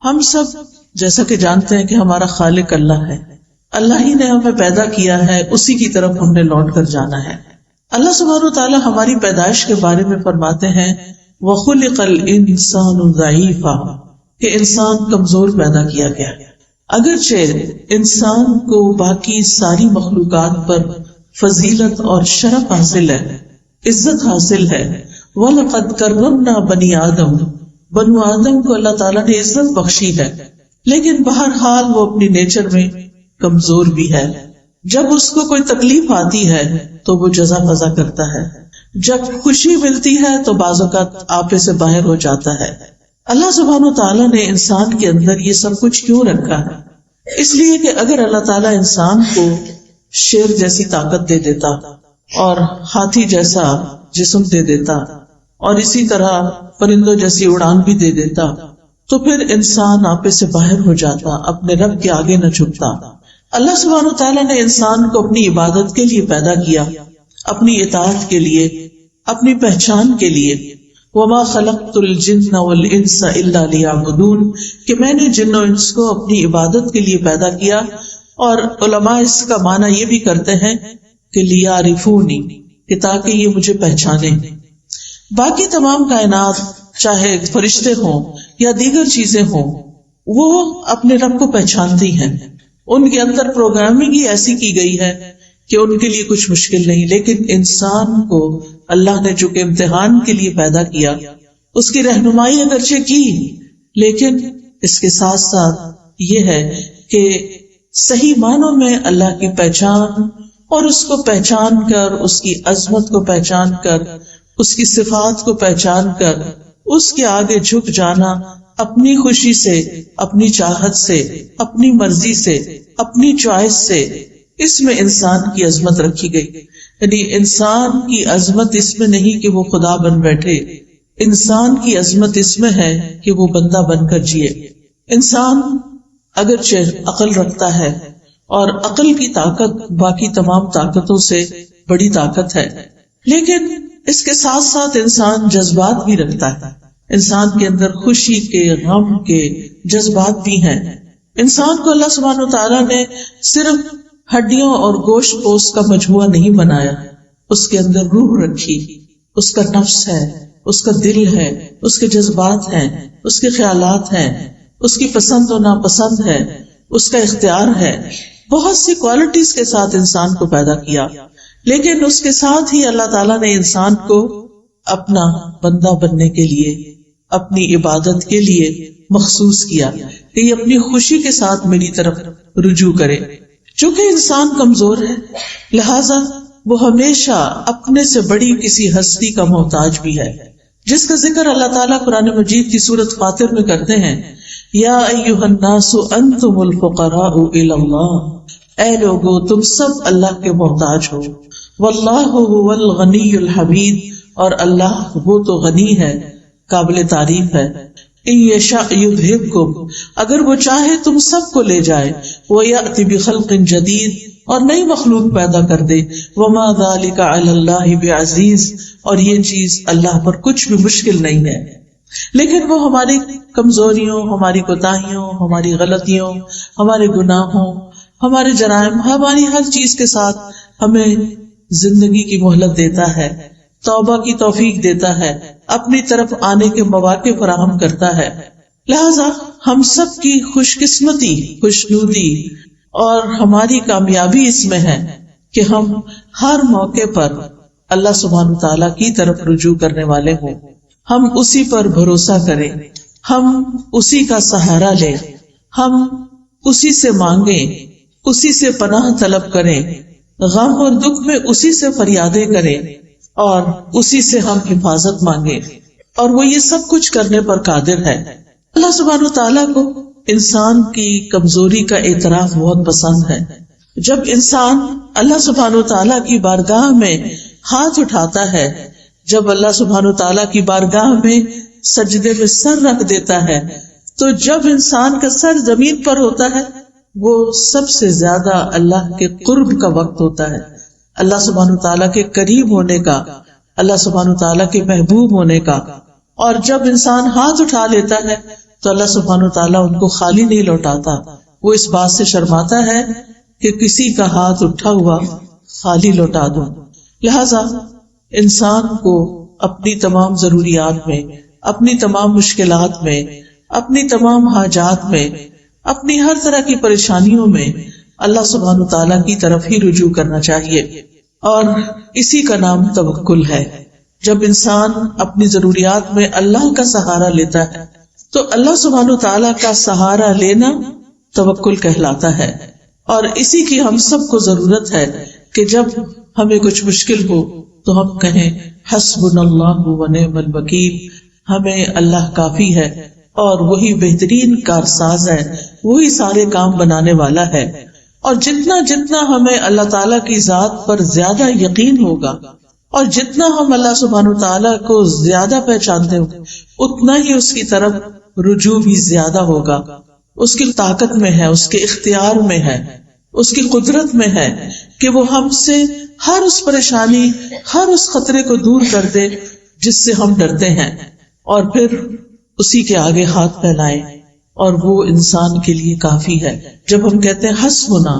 ہم سب جیسا کہ جانتے ہیں کہ ہمارا خالق اللہ ہے، اللہ ہی نے ہمیں پیدا کیا ہے، اسی کی طرف ہم نے لوٹ کر جانا ہے۔ اللہ سبحانہ وتعالی ہماری پیدائش کے بارے میں فرماتے ہیں وَخُلِقَ الْإِنسَانُ ضَعِيفًا، کہ انسان کمزور پیدا کیا گیا۔ اگرچہ انسان کو باقی ساری مخلوقات پر فضیلت اور شرف حاصل ہے، عزت حاصل ہے، وَلَقَدْ كَرَّمْنَا بَنِي آدم، بنو آدم کو اللہ تعالیٰ نے عزت بخشی ہے، لیکن بہرحال وہ اپنی نیچر میں کمزور بھی ہے۔ جب اس کو کوئی تکلیف آتی ہے تو وہ جزا فضا کرتا ہے، جب خوشی ملتی ہے تو بعض اوقات آپے سے باہر ہو جاتا ہے۔ اللہ سبحانہ وتعالیٰ نے انسان کے اندر یہ سب کچھ کیوں رکھا ہے؟ اس لیے کہ اگر اللہ تعالیٰ انسان کو شیر جیسی طاقت دے دیتا اور ہاتھی جیسا جسم دے دیتا اور اسی طرح پرندوں جیسی اڑان بھی دے دیتا تو پھر انسان آپے سے باہر ہو جاتا، اپنے رب کے آگے نہ جھکتا۔ اللہ سبحانہ وتعالیٰ نے انسان کو اپنی عبادت کے لیے پیدا کیا، اپنی اطاعت کے لیے، اپنی پہچان کے لیے۔ وَمَا خَلَقْتُ الْجِنَّ وَالْإِنسَ إِلَّا لِيَعْبُدُونَ، کہ میں نے جن و انس کو اپنی عبادت کے لیے پیدا کیا، اور علماء اس کا معنی یہ بھی کرتے ہیں کہ لِيَعْرِفُونِ، کہ تاکہ یہ مجھے پہچانے۔ باقی تمام کائنات چاہے فرشتے ہوں یا دیگر چیزیں ہوں، وہ اپنے رب کو پہچانتی ہیں، ان کے اندر پروگرامنگ ہی ایسی کی گئی ہے کہ ان کے لیے کچھ مشکل نہیں۔ لیکن انسان کو اللہ نے جو کہ امتحان کے لیے پیدا کیا، اس کی رہنمائی اگرچہ کی، لیکن اس کے ساتھ ساتھ یہ ہے کہ صحیح معنوں میں اللہ کی پہچان اور اس کو پہچان کر، اس کی عظمت کو پہچان کر، اس کی صفات کو پہچان کر اس کے آگے جھک جانا، اپنی خوشی سے، اپنی چاہت سے، اپنی مرضی سے، اپنی چوائس سے، اس میں انسان کی عظمت رکھی گئی۔ یعنی انسان کی عظمت اس میں نہیں کہ وہ خدا بن بیٹھے، انسان کی عظمت اس میں ہے کہ وہ بندہ بن کر جیے۔ انسان اگرچہ عقل رکھتا ہے، اور عقل کی طاقت باقی تمام طاقتوں سے بڑی طاقت ہے، لیکن اس کے ساتھ ساتھ انسان جذبات بھی رکھتا ہے۔ انسان کے اندر خوشی کے، غم کے جذبات بھی ہیں۔ انسان کو اللہ سبحانہ وتعالیٰ نے صرف ہڈیوں اور گوشت پوست کا مجموعہ نہیں بنایا، اس کے اندر روح رکھی، اس کا نفس ہے، اس کا دل ہے، اس کے جذبات ہیں، اس کے خیالات ہیں، اس کی پسند و ناپسند ہے، اس کا اختیار ہے۔ بہت سی کوالٹیز کے ساتھ انسان کو پیدا کیا، لیکن اس کے ساتھ ہی اللہ تعالیٰ نے انسان کو اپنا بندہ بننے کے لیے، اپنی عبادت کے لیے مخصوص کیا کہ یہ اپنی خوشی کے ساتھ میری طرف رجوع کرے۔ چونکہ انسان کمزور ہے، لہذا وہ ہمیشہ اپنے سے بڑی کسی ہستی کا محتاج بھی ہے، جس کا ذکر اللہ تعالیٰ قرآن مجید کی سورۃ فاطر میں کرتے ہیں، یا ایھا الناس انتم الفقراء الی اللہ، اے لوگو تم سب اللہ کے محتاج ہو، واللہ هو الغنی الحمید، اور اللہ وہ تو غنی ہے، قابل تعریف ہے۔ ان یشاء یذھبکم، اگر وہ چاہے تم سب کو لے جائے، ویأتی بخلق جدید، اور نئی مخلوق پیدا کر دے، وما ذلک علی اللہ بعزیز، اور یہ چیز اللہ پر کچھ بھی مشکل نہیں ہے۔ لیکن وہ ہماری کمزوریوں، ہماری کوتاہیوں، ہماری غلطیوں، ہمارے گناہوں، ہمارے جرائم، ہماری ہر چیز کے ساتھ ہمیں زندگی کی مہلت دیتا ہے، توبہ کی توفیق دیتا ہے، اپنی طرف آنے کے مواقع فراہم کرتا ہے۔ لہذا ہم سب کی خوش قسمتی، خوشنودی اور ہماری کامیابی اس میں ہے کہ ہم ہر موقع پر اللہ سبحانہ تعالیٰ کی طرف رجوع کرنے والے ہوں، ہم اسی پر بھروسہ کریں، ہم اسی کا سہارا لیں، ہم اسی سے مانگیں، اسی سے پناہ طلب کریں، غم اور دکھ میں اسی سے فریادیں کریں، اور اسی سے ہم حفاظت مانگیں، اور وہ یہ سب کچھ کرنے پر قادر ہے۔ اللہ سبحانہ تعالیٰ کو انسان کی کمزوری کا اعتراف بہت پسند ہے۔ جب انسان اللہ سبحانہ تعالیٰ کی بارگاہ میں ہاتھ اٹھاتا ہے، جب اللہ سبحانہ تعالیٰ کی بارگاہ میں سجدے میں سر رکھ دیتا ہے، تو جب انسان کا سر زمین پر ہوتا ہے، وہ سب سے زیادہ اللہ کے قرب کا وقت ہوتا ہے، اللہ سبحانہ تعالیٰ کے قریب ہونے کا، اللہ سبحانہ تعالیٰ کے محبوب ہونے کا۔ اور جب انسان ہاتھ اٹھا لیتا ہے تو اللہ سبحانہ وتعالیٰ ان کو خالی نہیں لوٹاتا. وہ اس بات سے شرماتا ہے کہ کسی کا ہاتھ اٹھا ہوا خالی لوٹا دوں. لہذا انسان کو اپنی تمام ضروریات میں، اپنی تمام مشکلات میں، اپنی تمام حاجات میں، اپنی ہر طرح کی پریشانیوں میں اللہ سبحانہ تعالیٰ کی طرف ہی رجوع کرنا چاہیے. اور اسی کا نام توکل ہے. جب انسان اپنی ضروریات میں اللہ کا سہارا لیتا ہے تو اللہ سبحانہ تعالیٰ کا سہارا لینا توکل کہلاتا ہے. اور اسی کی ہم سب کو ضرورت ہے کہ جب ہمیں کچھ مشکل ہو تو ہم کہیں حسبنا اللہ ونعم الوکیل، ہمیں اللہ کافی ہے اور وہی بہترین کارساز ہے، وہی سارے کام بنانے والا ہے. اور جتنا جتنا ہمیں اللہ تعالیٰ کی ذات پر زیادہ یقین ہوگا اور جتنا ہم اللہ سبحانہ تعالیٰ کو زیادہ پہچانتے ہوں گے اتنا ہی اس کی طرف رجوع بھی زیادہ ہوگا. اس کی طاقت میں ہے، اس کے اختیار میں ہے، اس کی قدرت میں ہے کہ وہ ہم سے ہر اس پریشانی، ہر اس خطرے کو دور کر دے جس سے ہم ڈرتے ہیں، اور پھر اسی کے آگے ہاتھ پھیلائے. اور وہ انسان کے لیے کافی ہے. جب ہم کہتے ہیں حسبنا،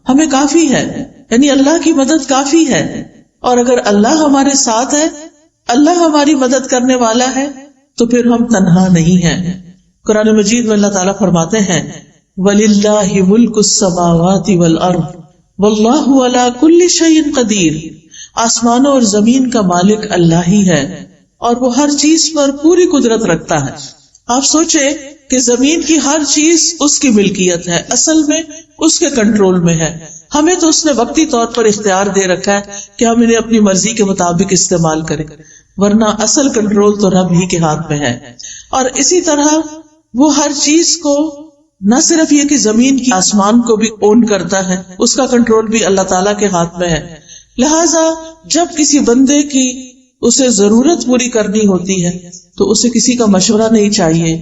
ہمیں کافی ہے، یعنی اللہ کی مدد کافی ہے. اور اگر اللہ ہمارے ساتھ ہے، اللہ ہماری مدد کرنے والا ہے، تو پھر ہم تنہا نہیں ہیں. قرآن مجید میں اللہ تعالیٰ فرماتے ہیں وَلِلَّهِ مُلْكُ السَّمَاوَاتِ وَالْأَرْضِ وَاللَّهُ عَلَى كُلِّ شَيْءٍ قَدِيرٌ. آسمانوں اور زمین کا مالک اللہ ہی ہے اور وہ ہر چیز پر پوری قدرت رکھتا ہے. آپ سوچیں کہ زمین کی ہر چیز اس کی ملکیت ہے، اصل میں اس کے کنٹرول میں ہے. ہمیں تو اس نے وقتی طور پر اختیار دے رکھا ہے کہ ہم انہیں اپنی مرضی کے مطابق استعمال کریں، ورنہ اصل کنٹرول تو رب ہی کے ہاتھ میں ہے. اور اسی طرح وہ ہر چیز کو نہ صرف یہ کہ زمین کی، آسمان کو بھی اون کرتا ہے، اس کا کنٹرول بھی اللہ تعالیٰ کے ہاتھ میں ہے. لہٰذا جب کسی بندے کی اسے ضرورت پوری کرنی ہوتی ہے تو اسے کسی کا مشورہ نہیں چاہیے،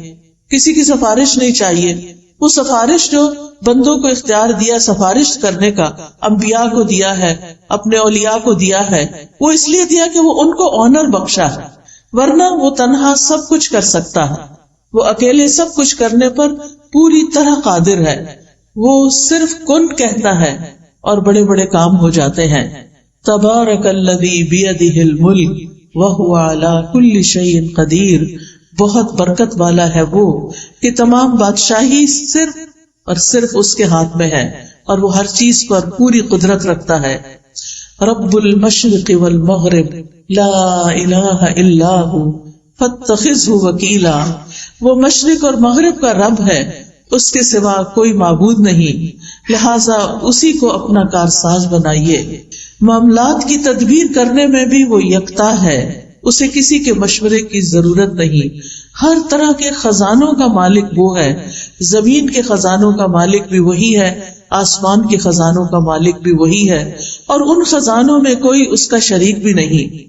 کسی کی سفارش نہیں چاہیے. وہ سفارش جو بندوں کو اختیار دیا سفارش کرنے کا، انبیاء کو دیا ہے، اپنے اولیاء کو دیا ہے، وہ اس لیے دیا کہ وہ ان کو آنر بخشا ہے، ورنہ وہ تنہا سب کچھ کر سکتا ہے. وہ اکیلے سب کچھ کرنے پر پوری طرح قادر ہے. وہ صرف کن کہتا ہے اور بڑے بڑے کام ہو جاتے ہیں. تبارک الذی بیدہ الملک وہو علی کل شیء قدیر. بہت برکت والا ہے وہ کہ تمام بادشاہی صرف اور صرف اس کے ہاتھ میں ہے اور وہ ہر چیز پر پوری قدرت رکھتا ہے. رب المشرق والمغرب لا الہ الا ہو فاتخذہ وکیلا. وہ مشرق اور مغرب کا رب ہے، اس کے سوا کوئی معبود نہیں، لہذا اسی کو اپنا کارساز بنائیے. معاملات کی تدبیر کرنے میں بھی وہ یکتا ہے، اسے کسی کے مشورے کی ضرورت نہیں. ہر طرح کے خزانوں کا مالک وہ ہے. زمین کے خزانوں کا مالک بھی وہی ہے، آسمان کے خزانوں کا مالک بھی وہی ہے، اور ان خزانوں میں کوئی اس کا شریک بھی نہیں.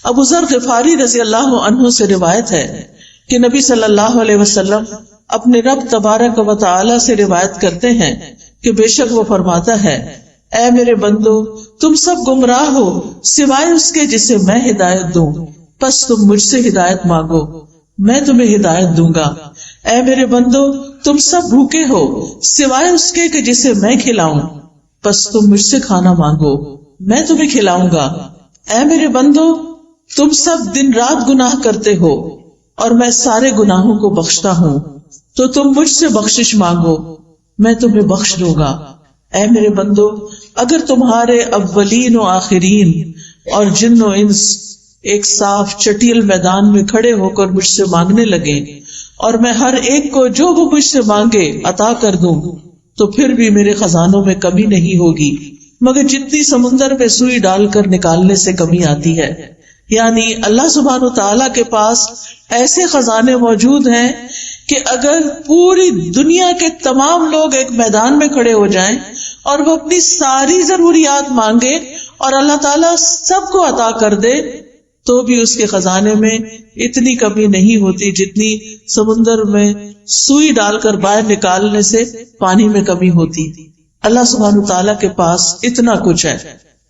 ابو ذر غفاری رضی اللہ عنہ سے روایت ہے کہ نبی صلی اللہ علیہ وسلم اپنے رب تبارک و تعالی سے روایت کرتے ہیں کہ بے شک وہ فرماتا ہے اے میرے بندو تم سب گمراہ ہو سوائے اس کے جسے میں ہدایت دوں، پس تم مجھ سے ہدایت مانگو میں تمہیں ہدایت دوں گا. اے میرے بندو تم سب بھوکے ہو سوائے اس کے کہ جسے میں کھلاؤں، پس تم مجھ سے کھانا مانگو میں تمہیں کھلاؤں گا. اے میرے بندو تم سب دن رات گناہ کرتے ہو اور میں سارے گناہوں کو بخشتا ہوں، تو تم مجھ سے بخشش مانگو میں تمہیں بخش دوں گا. اے میرے بندو اگر تمہارے اولین و آخرین اور جن و انس ایک صاف چٹیل میدان میں کھڑے ہو کر مجھ سے مانگنے لگے اور میں ہر ایک کو جو وہ مجھ سے مانگے عطا کر دوں، تو پھر بھی میرے خزانوں میں کمی نہیں ہوگی مگر جتنی سمندر میں سوئی ڈال کر نکالنے سے کمی آتی ہے. یعنی اللہ سبحانہ وتعالیٰ کے پاس ایسے خزانے موجود ہیں کہ اگر پوری دنیا کے تمام لوگ ایک میدان میں کھڑے ہو جائیں اور وہ اپنی ساری ضروریات مانگے اور اللہ تعالیٰ سب کو عطا کر دے تو بھی اس کے خزانے میں اتنی کمی نہیں ہوتی جتنی سمندر میں سوئی ڈال کر باہر نکالنے سے پانی میں کمی ہوتی. اللہ سبحانہ تعالیٰ کے پاس اتنا کچھ ہے.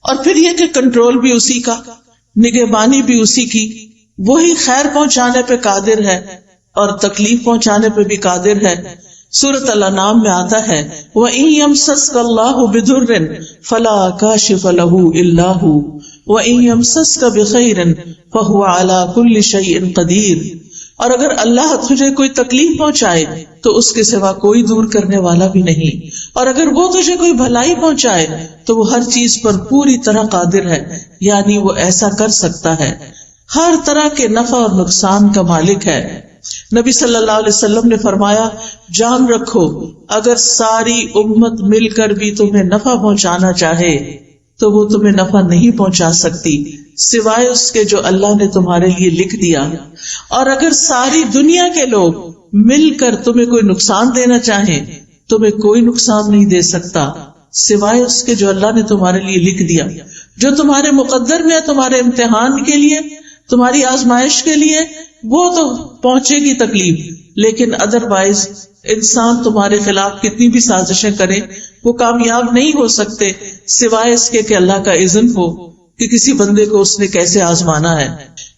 اور پھر یہ کہ کنٹرول بھی اسی کا، نگہبانی بھی اسی کی، وہی خیر پہنچانے پہ قادر ہے اور تکلیف پہنچانے پہ بھی قادر ہے. سورۃ الانعام میں آتا ہے وَإِن يَمْسَسْكَ اللَّهُ بِضُرٍّ فَلَا كَاشِفَ لَهُ إِلَّا هُوَ وَإِن يَمْسَسْكَ بِخَيْرٍ فَهُوَ عَلَى كُلِّ شَيْءٍ قَدِيرٌ. اور اگر اللہ تجھے کوئی تکلیف پہنچائے تو اس کے سوا کوئی دور کرنے والا بھی نہیں، اور اگر وہ تجھے کوئی بھلائی پہنچائے تو وہ ہر چیز پر پوری طرح قادر ہے، یعنی وہ ایسا کر سکتا ہے، ہر طرح کے نفع اور نقصان کا مالک ہے. نبی صلی اللہ علیہ وسلم نے فرمایا جان رکھو اگر ساری امت مل کر بھی تمہیں نفع پہنچانا چاہے تو وہ تمہیں نفع نہیں پہنچا سکتی سوائے اس کے جو اللہ نے تمہارے لیے لکھ دیا، اور اگر ساری دنیا کے لوگ مل کر تمہیں کوئی نقصان دینا چاہیں تمہیں کوئی نقصان نہیں دے سکتا سوائے اس کے جو اللہ نے تمہارے لیے لکھ دیا، جو تمہارے مقدر میں ہے، تمہارے امتحان کے لیے، تمہاری آزمائش کے لیے. وہ تو پہنچے گی تکلیف، لیکن ادروائز انسان تمہارے خلاف کتنی بھی سازشیں کرے وہ کامیاب نہیں ہو سکتے سوائے اس کے کہ اللہ کا اذن ہو کہ کسی بندے کو اس نے کیسے آزمانا ہے.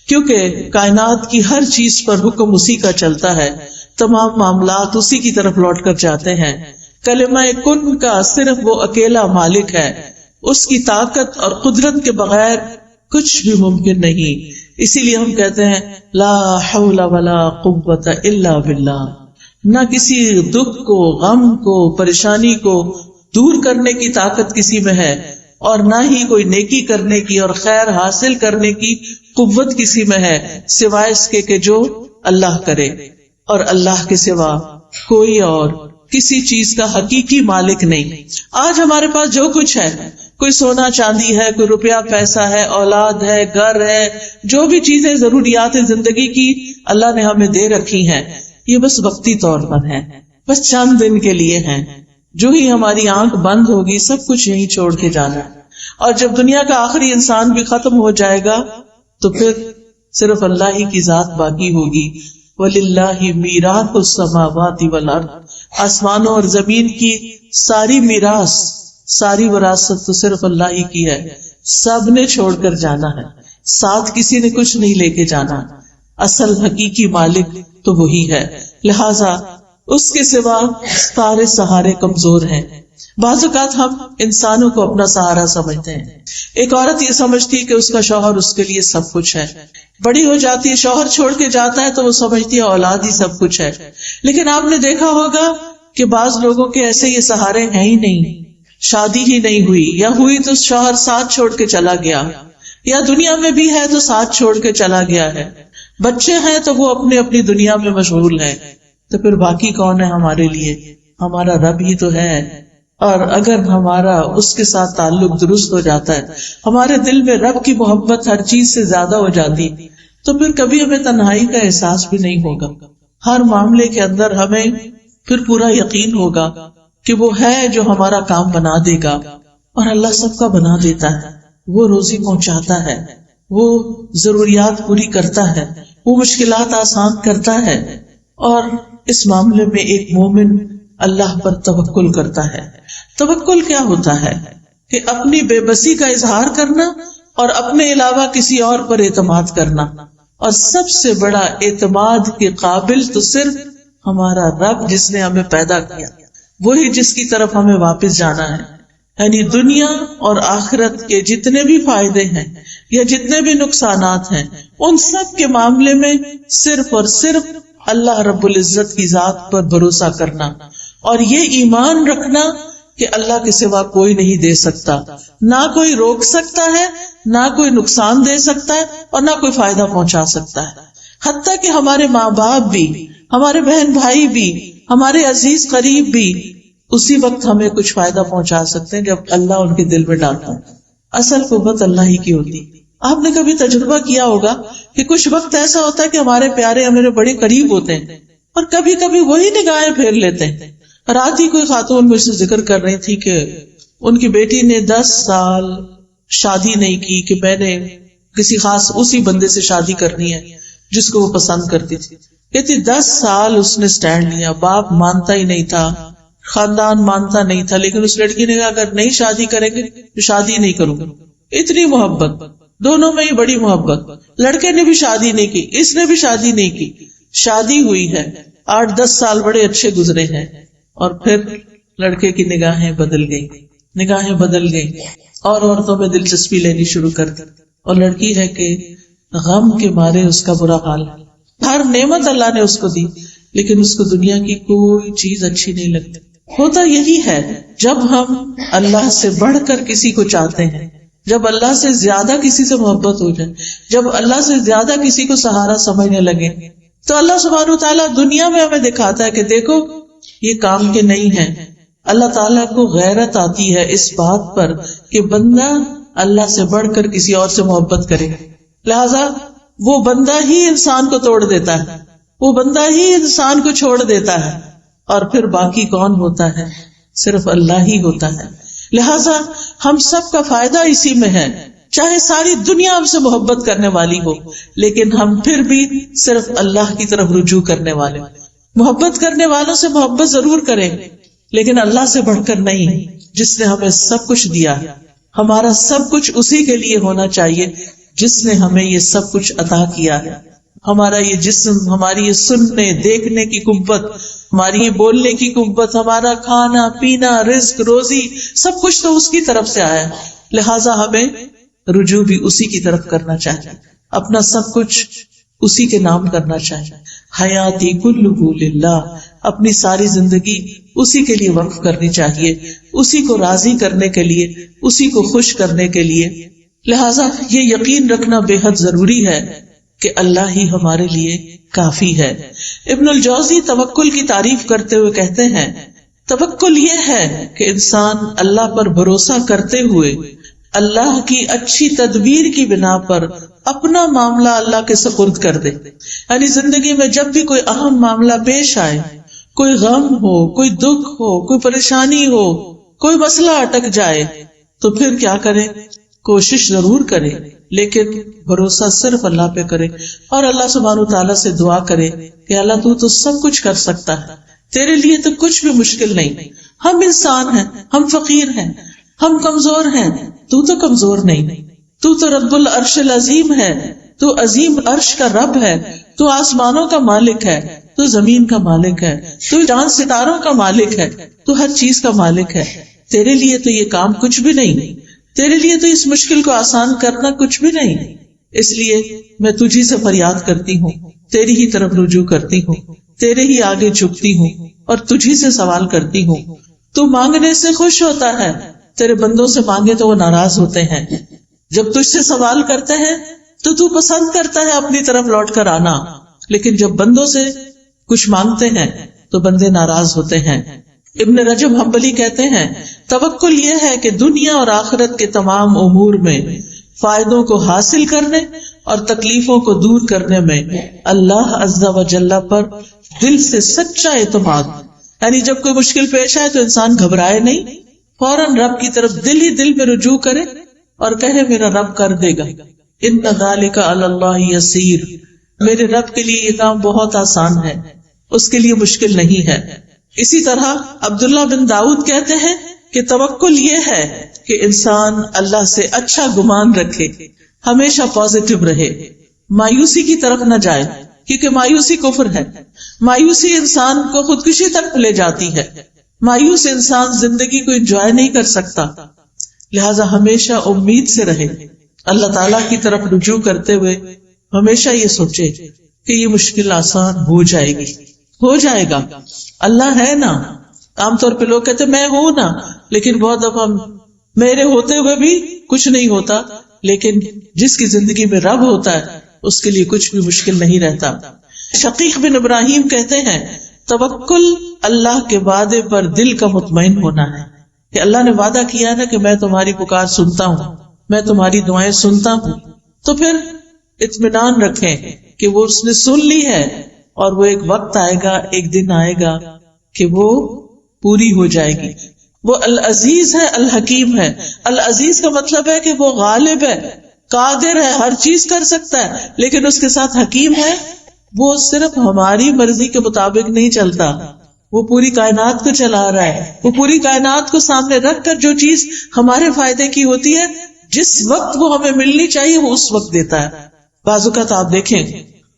کیونکہ کائنات کی ہر چیز پر حکم اسی کا چلتا ہے، تمام معاملات اسی کی طرف لوٹ کر جاتے ہیں. کلمہ کن کا صرف وہ اکیلا مالک ہے، اس کی طاقت اور قدرت کے بغیر کچھ بھی ممکن نہیں. اسی لیے ہم کہتے ہیں لا حول ولا قوت الا باللہ. نہ کسی دکھ کو، غم کو، پریشانی کو دور کرنے کی طاقت کسی میں ہے، اور نہ ہی کوئی نیکی کرنے کی اور خیر حاصل کرنے کی قوت کسی میں ہے سوائے اس کے کہ جو اللہ کرے. اور اللہ کے سوا کوئی اور کسی چیز کا حقیقی مالک نہیں. آج ہمارے پاس جو کچھ ہے، کوئی سونا چاندی ہے، کوئی روپیہ پیسہ ہے، اولاد ہے، گھر ہے، جو بھی چیزیں ضروریات زندگی کی اللہ نے ہمیں دے رکھی ہیں، یہ بس وقتی طور پر ہے، بس چند دن کے لیے ہیں. جو ہی ہماری آنکھ بند ہوگی سب کچھ یہیں چھوڑ کے جانا ہے، اور جب دنیا کا آخری انسان بھی ختم ہو جائے گا تو پھر صرف اللہ ہی کی ذات باقی ہوگی. وَلِلَّهِ مِيرَاثُ السَّمَاوَاتِ وَالْأَرْضِ. آسمانوں اور زمین کی ساری میراث، ساری وراثت تو صرف اللہ ہی کی ہے. سب نے چھوڑ کر جانا ہے، ساتھ کسی نے کچھ نہیں لے کے جانا. اصل حقیقی مالک تو وہی ہے، لہذا اس کے سوا سارے سہارے کمزور ہیں. بعض اوقات ہم انسانوں کو اپنا سہارا سمجھتے ہیں. ایک عورت یہ سمجھتی ہے کہ اس کا شوہر اس کے لیے سب کچھ ہے، بڑی ہو جاتی ہے، شوہر چھوڑ کے جاتا ہے تو وہ سمجھتی ہے اولاد ہی سب کچھ ہے. لیکن آپ نے دیکھا ہوگا کہ بعض لوگوں کے ایسے یہ سہارے ہیں ہی نہیں، شادی ہی نہیں ہوئی، یا ہوئی تو شوہر ساتھ چھوڑ کے چلا گیا، یا دنیا میں بھی ہے تو ساتھ چھوڑ کے چلا گیا ہے، بچے ہیں تو وہ اپنی اپنی دنیا میں مشغول ہیں. تو پھر باقی کون ہے ہمارے لیے؟ ہمارا رب ہی تو ہے. اور اگر ہمارا اس کے ساتھ تعلق درست ہو جاتا ہے، ہمارے دل میں رب کی محبت ہر چیز سے زیادہ ہو جاتی، تو پھر کبھی ہمیں تنہائی کا احساس بھی نہیں ہوگا. ہر معاملے کے اندر ہمیں پھر پورا یقین ہوگا کہ وہ ہے جو ہمارا کام بنا دے گا. اور اللہ سب کا بنا دیتا ہے، وہ روزی پہنچاتا ہے، وہ ضروریات پوری کرتا ہے، وہ مشکلات آسان کرتا ہے. اور اس معاملے میں ایک مومن اللہ پر توکل کرتا ہے. توکل کیا ہوتا ہے؟ کہ اپنی بے بسی کا اظہار کرنا اور اپنے علاوہ کسی اور پر اعتماد کرنا. اور سب سے بڑا اعتماد کے قابل تو صرف ہمارا رب جس نے ہمیں پیدا کیا، وہی جس کی طرف ہمیں واپس جانا ہے. یعنی دنیا اور آخرت کے جتنے بھی فائدے ہیں یا جتنے بھی نقصانات ہیں، ان سب کے معاملے میں صرف اور صرف اللہ رب العزت کی ذات پر بھروسہ کرنا، اور یہ ایمان رکھنا کہ اللہ کے سوا کوئی نہیں دے سکتا، نہ کوئی روک سکتا ہے، نہ کوئی نقصان دے سکتا ہے، اور نہ کوئی فائدہ پہنچا سکتا ہے. حتیٰ کہ ہمارے ماں باپ بھی، ہمارے بہن بھائی بھی، ہمارے عزیز قریب بھی اسی وقت ہمیں کچھ فائدہ پہنچا سکتے ہیں جب اللہ ان کے دل میں ڈالتا ہے. اصل قوت اللہ ہی کی ہوتی. آپ نے کبھی تجربہ کیا ہوگا کہ کچھ وقت ایسا ہوتا ہے کہ ہمارے پیارے ہمارے بڑے قریب ہوتے ہیں، اور کبھی کبھی وہی نگاہیں پھیر لیتے ہیں. رات ہی کوئی خاتون مجھ سے ذکر کر رہی تھی کہ ان کی بیٹی نے 10 سال شادی نہیں کی، کہ میں نے کسی خاص اسی بندے سے شادی کرنی ہے جس کو وہ پسند کرتی تھی. کہتی 10 سال اس نے سٹینڈ لیا، باپ مانتا ہی نہیں تھا، خاندان مانتا نہیں تھا، لیکن اس لڑکی نے کہا اگر نہیں شادی کریں گے تو شادی نہیں کروں گا. اتنی محبت، دونوں میں ہی بڑی محبت. لڑکے نے بھی شادی نہیں کی، اس نے بھی شادی نہیں کی، شادی ہوئی ہے، 8-10 سال بڑے اچھے گزرے ہیں، اور پھر لڑکے کی نگاہیں بدل گئی اور عورتوں میں دلچسپی لینی شروع کر دی، اور لڑکی ہے کہ غم کے مارے اس کا برا حال ہے۔ ہر نعمت اللہ نے اس کو دی، لیکن اس کو دنیا کی کوئی چیز اچھی نہیں لگتی۔ ہوتا یہی ہے جب ہم اللہ سے بڑھ کر کسی کو چاہتے ہیں، جب اللہ سے زیادہ کسی سے محبت ہو جائے، جب اللہ سے زیادہ کسی کو سہارا سمجھنے لگے، تو اللہ سبحانہ وتعالیٰ دنیا میں ہمیں دکھاتا ہے کہ دیکھو یہ کام کے نہیں ہے۔ اللہ تعالیٰ کو غیرت آتی ہے اس بات پر کہ بندہ اللہ سے بڑھ کر کسی اور سے محبت کرے، لہذا وہ بندہ ہی انسان کو توڑ دیتا ہے، وہ بندہ ہی انسان کو چھوڑ دیتا ہے، اور پھر باقی کون ہوتا ہے؟ صرف اللہ ہی ہوتا ہے۔ لہذا ہم سب کا فائدہ اسی میں ہے، چاہے ساری دنیا ہم سے محبت کرنے والی ہو، لیکن ہم پھر بھی صرف اللہ کی طرف رجوع کرنے والے۔ محبت کرنے والوں سے محبت ضرور کریں، لیکن اللہ سے بڑھ کر نہیں، جس نے ہمیں سب کچھ دیا۔ ہمارا سب کچھ اسی کے لیے ہونا چاہیے جس نے ہمیں یہ سب کچھ عطا کیا ہے۔ ہمارا یہ جسم، ہماری یہ سننے دیکھنے کی قوت، ہماری یہ بولنے کی قوت، ہمارا کھانا پینا، رزق روزی، سب کچھ تو اس کی طرف سے آیا ہے، لہٰذا ہمیں رجوع بھی اسی کی طرف کرنا چاہیے، اپنا سب کچھ اسی کے نام کرنا چاہیے۔ حیاتی کلہ للہ، اپنی ساری زندگی اسی کے لیے وقف کرنی چاہیے، اسی کو راضی کرنے کے لیے، اسی کو خوش کرنے کے لیے۔ لہٰذا یہ یقین رکھنا بے حد ضروری ہے کہ اللہ ہی ہمارے لیے کافی ہے۔ ابن الجوزی توکل کی تعریف کرتے ہوئے کہتے ہیں، توکل یہ ہے کہ انسان اللہ پر بھروسہ کرتے ہوئے اللہ کی اچھی تدبیر کی بنا پر اپنا معاملہ اللہ کے سپرد کر دے۔ یعنی زندگی میں جب بھی کوئی اہم معاملہ پیش آئے، کوئی غم ہو، کوئی دکھ ہو، کوئی پریشانی ہو، کوئی مسئلہ اٹک جائے، تو پھر کیا کرے؟ کوشش ضرور کرے، لیکن بھروسہ صرف اللہ پہ کرے، اور اللہ سبحانہ تعالیٰ سے دعا کرے کہ اللہ تو سب کچھ کر سکتا ہے، تیرے لیے تو کچھ بھی مشکل نہیں۔ ہم انسان ہیں، ہم فقیر ہیں، ہم کمزور ہیں، تو کمزور نہیں، تو رب العرش العظیم ہے، تو عظیم عرش کا رب ہے، تو آسمانوں کا مالک ہے، تو زمین کا مالک ہے، تو چاند ستاروں کا مالک ہے، تو ہر چیز کا مالک ہے۔ تیرے لیے تو یہ کام کچھ بھی نہیں، تیرے لیے تو اس مشکل کو آسان کرنا کچھ بھی نہیں، اس لیے میں تجھی سے فریاد کرتی ہوں، تیری ہی طرف رجوع کرتی ہوں، تیرے ہی آگے جھکتی ہوں اور تجھی سے سوال کرتی ہوں۔ تو مانگنے سے خوش ہوتا ہے، تیرے بندوں سے مانگے تو وہ ناراض ہوتے ہیں۔ جب تجھ سے سوال کرتے ہیں تو پسند کرتا ہے اپنی طرف لوٹ کر آنا، لیکن جب بندوں سے کچھ مانگتے ہیں تو بندے ناراض ہوتے ہیں۔ ابن رجب حنبلی کہتے ہیں، توکل یہ ہے کہ دنیا اور آخرت کے تمام امور میں فائدوں کو حاصل کرنے اور تکلیفوں کو دور کرنے میں اللہ عز و جل پر دل سے سچا اعتماد، یعنی جب کوئی مشکل پیش آئے تو انسان گھبرائے نہیں، فوراً رب کی طرف دل ہی دل میں رجوع کرے اور کہے میرا رب کر دے گا، ان ذالک علی اللہ یسیر، میرے رب کے لیے یہ کام بہت آسان ہے، اس کے لیے مشکل نہیں ہے۔ اسی طرح عبداللہ بن داؤد کہتے ہیں کہ توکل یہ ہے کہ انسان اللہ سے اچھا گمان رکھے، ہمیشہ پازیٹو رہے، مایوسی کی طرف نہ جائے، کیونکہ مایوسی کفر ہے، مایوسی انسان کو خودکشی تک لے جاتی ہے، مایوس انسان زندگی کو انجوائے نہیں کر سکتا۔ لہذا ہمیشہ امید سے رہے، اللہ تعالیٰ کی طرف رجوع کرتے ہوئے ہمیشہ یہ سوچے کہ یہ مشکل آسان ہو جائے گی، ہو جائے گا، اللہ ہے نا۔ عام طور پہ لوگ کہتے میں ہوں نا، لیکن بہت دفعہ میرے ہوتے ہوئے بھی کچھ نہیں ہوتا، لیکن جس کی زندگی میں رب ہوتا ہے اس کے لیے کچھ بھی مشکل نہیں رہتا۔ شقیق بن ابراہیم کہتے ہیں، توکل اللہ کے وعدے پر دل کا مطمئن ہونا ہے، کہ اللہ نے وعدہ کیا نا کہ میں تمہاری پکار سنتا ہوں، میں تمہاری دعائیں سنتا ہوں، تو پھر اطمینان رکھیں کہ وہ اس نے سن لی ہے، اور وہ ایک وقت آئے گا، ایک دن آئے گا کہ وہ پوری ہو جائے گی۔ وہ العزیز ہے، الحکیم ہے۔ العزیز کا مطلب ہے کہ وہ غالب ہے، قادر ہے، ہر چیز کر سکتا ہے، لیکن اس کے ساتھ حکیم ہے، وہ صرف ہماری مرضی کے مطابق نہیں چلتا، وہ پوری کائنات کو چلا رہا ہے، وہ پوری کائنات کو سامنے رکھ کر جو چیز ہمارے فائدے کی ہوتی ہے، جس وقت وہ ہمیں ملنی چاہیے وہ اس وقت دیتا ہے۔ بعض اوقات آپ دیکھیں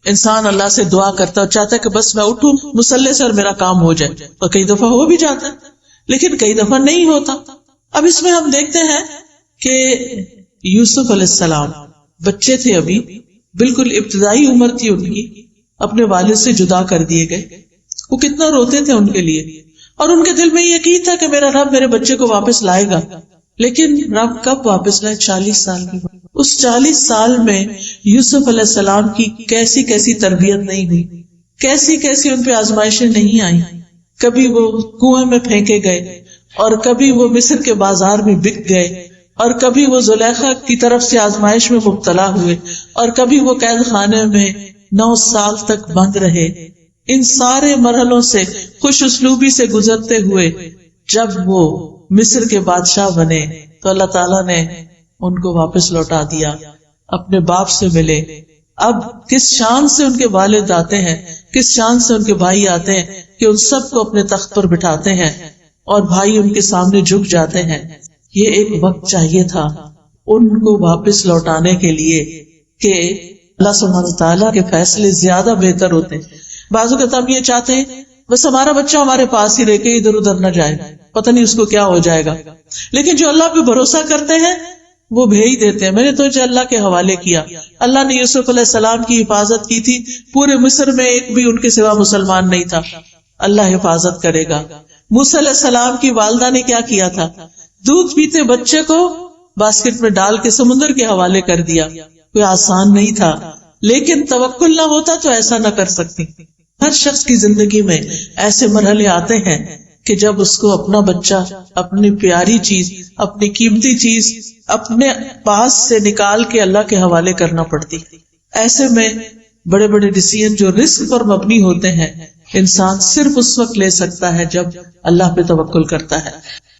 انسان اللہ سے دعا کرتا ہے اور چاہتا ہے کہ بس میں اٹھوں مصلی سے اور میرا کام ہو جائے، اور کئی دفعہ ہو بھی جاتا ہے لیکن کئی دفعہ نہیں ہوتا۔ اب اس میں ہم دیکھتے ہیں کہ یوسف علیہ السلام بچے تھے، ابھی بالکل ابتدائی عمر تھی ان کی، اپنے والد سے جدا کر دیے گئے، وہ کتنا روتے تھے ان کے لیے، اور ان کے دل میں یہ یقین تھا کہ میرا رب میرے بچے کو واپس لائے گا، لیکن رب کب واپس لائے؟ 40 سال کی۔ اس 40 سال میں یوسف علیہ السلام کی کیسی کیسی تربیت نہیں ہوئی، کیسی کیسی ان پہ آزمائشیں نہیں آئیں، کبھی وہ کنویں میں پھینکے گئے، اور کبھی وہ مصر کے بازار میں بک گئے، اور کبھی وہ زلیخا کی طرف سے آزمائش میں مبتلا ہوئے، اور کبھی وہ قید خانے میں 9 سال تک بند رہے۔ ان سارے مرحلوں سے خوش اسلوبی سے گزرتے ہوئے جب وہ مصر کے بادشاہ بنے تو اللہ تعالیٰ نے ان کو واپس لوٹا دیا، اپنے باپ سے ملے۔ اب کس شان سے ان کے والد آتے ہیں، کس شان سے ان کے بھائی آتے ہیں کہ ان سب کو اپنے تخت پر بٹھاتے ہیں اور بھائی ان کے سامنے جھک جاتے ہیں۔ یہ ایک وقت چاہیے تھا ان کو واپس لوٹانے کے لیے کہ اللہ سبحانہ وتعالیٰ کے فیصلے زیادہ بہتر ہوتے ہیں۔ بعض اوقات ہم یہ چاہتے ہیں بس ہمارا بچہ ہمارے پاس ہی رہ کے ادھر ادھر نہ جائے، پتہ نہیں اس کو کیا ہو جائے گا، لیکن جو اللہ پہ بھروسہ کرتے ہیں وہ بھیج دیتے ہیں۔ میں نے تو اللہ کے حوالے کیا، اللہ نے یوسف علیہ السلام کی حفاظت کی تھی، پورے مصر میں ایک بھی ان کے سوا مسلمان نہیں تھا، اللہ حفاظت کرے گا۔ موسیٰ علیہ السلام کی والدہ نے کیا کیا تھا؟ دودھ پیتے بچے کو باسکٹ میں ڈال کے سمندر کے حوالے کر دیا۔ کوئی آسان نہیں تھا، لیکن توکل نہ ہوتا تو ایسا نہ کر سکتی۔ ہر شخص کی زندگی میں ایسے مرحلے آتے ہیں کہ جب اس کو اپنا بچہ، اپنی پیاری چیز، اپنی قیمتی چیز اپنے پاس سے نکال کے اللہ کے حوالے کرنا پڑتی۔ ایسے میں بڑے بڑے ڈیسیژن جو رسک پر مبنی ہوتے ہیں انسان صرف اس وقت لے سکتا ہے جب اللہ پہ توکل کرتا ہے۔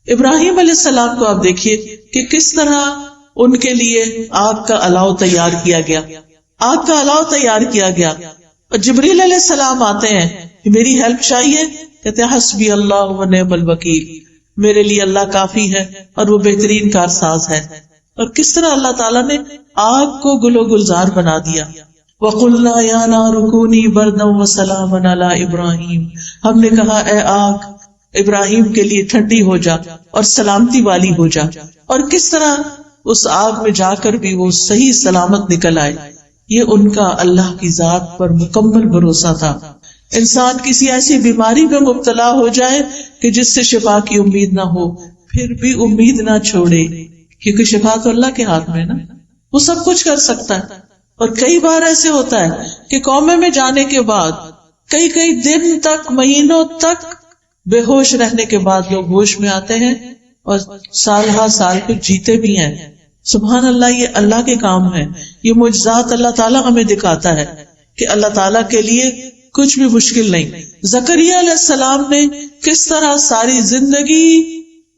ابراہیم علیہ السلام کو آپ دیکھیے کہ کس طرح ان کے لیے آگ کا الاؤ تیار کیا گیا، آگ کا الاؤ تیار کیا گیا، اور جبریل علیہ السلام آتے ہیں کہ میری ہیلپ چاہیے، کہتے ہیں حسبی اللہ و نعم الوکیل، میرے لیے اللہ کافی ہے اور وہ بہترین کارساز ہے۔ اور کس طرح اللہ تعالیٰ نے آگ کو گل و گلزار بنا دیا۔ وَقُلْنَا يَا نَارُ كُونِي بَرْدًا وَسَلَامًا عَلَىٰ إِبْرَاهِيمَ، ہم نے کہا اے آگ ابراہیم کے لیے ٹھنڈی ہو جا اور سلامتی والی ہو جا، اور کس طرح اس آگ میں جا کر بھی وہ صحیح سلامت نکل آئے۔ یہ ان کا اللہ کی ذات پر مکمل بھروسہ تھا۔ انسان کسی ایسی بیماری میں مبتلا ہو جائے کہ جس سے شفا کی امید نہ ہو، پھر بھی امید نہ چھوڑے، کیونکہ شفا تو اللہ کے ہاتھ میں نا، وہ سب کچھ کر سکتا ہے۔ اور کئی بار ایسے ہوتا ہے کہ کومے میں جانے کے بعد کئی دن تک، مہینوں تک بے ہوش رہنے کے بعد لوگ ہوش میں آتے ہیں اور سال ہر سال پہ جیتے بھی ہیں۔ سبحان اللہ، یہ اللہ کے کام ہے، یہ معجزات اللہ تعالیٰ ہمیں دکھاتا ہے کہ اللہ تعالیٰ کے لیے کچھ بھی مشکل نہیں۔ زکریا علیہ السلام نے کس طرح ساری زندگی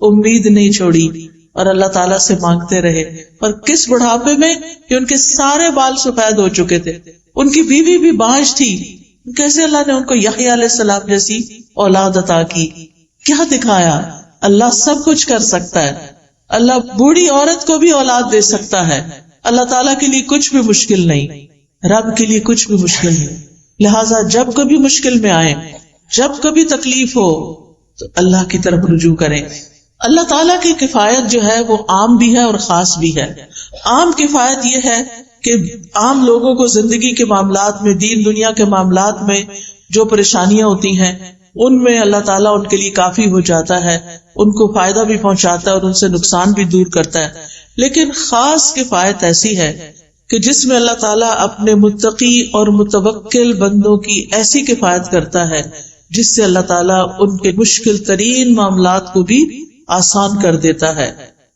امید نہیں چھوڑی اور اللہ تعالیٰ سے مانگتے رہے، اور کس بڑھاپے میں کہ ان کے سارے بال سفید ہو چکے تھے، ان کی بیوی بھی بانجھ تھی، کیسے اللہ نے ان کو یحییٰ علیہ السلام جیسی اولاد عطا کی۔ کیا دکھایا؟ اللہ سب کچھ کر سکتا ہے، اللہ بوڑھی عورت کو بھی اولاد دے سکتا ہے، اللہ تعالیٰ کے لیے کچھ بھی مشکل نہیں، رب کے لیے کچھ بھی مشکل نہیں۔ لہٰذا جب کبھی مشکل میں آئے، جب کبھی تکلیف ہو، تو اللہ کی طرف رجوع کریں۔ اللہ تعالیٰ کی کفایت جو ہے وہ عام بھی ہے اور خاص بھی ہے۔ عام کفایت یہ ہے کہ عام لوگوں کو زندگی کے معاملات میں، دین دنیا کے معاملات میں جو پریشانیاں ہوتی ہیں ان میں اللہ تعالیٰ ان کے لیے کافی ہو جاتا ہے، ان کو فائدہ بھی پہنچاتا ہے اور ان سے نقصان بھی دور کرتا ہے۔ لیکن خاص کفایت ایسی ہے کہ جس میں اللہ تعالیٰ اپنے متقی اور متوکل بندوں کی ایسی کفایت کرتا ہے جس سے اللہ تعالیٰ ان کے مشکل ترین معاملات کو بھی آسان کر دیتا ہے۔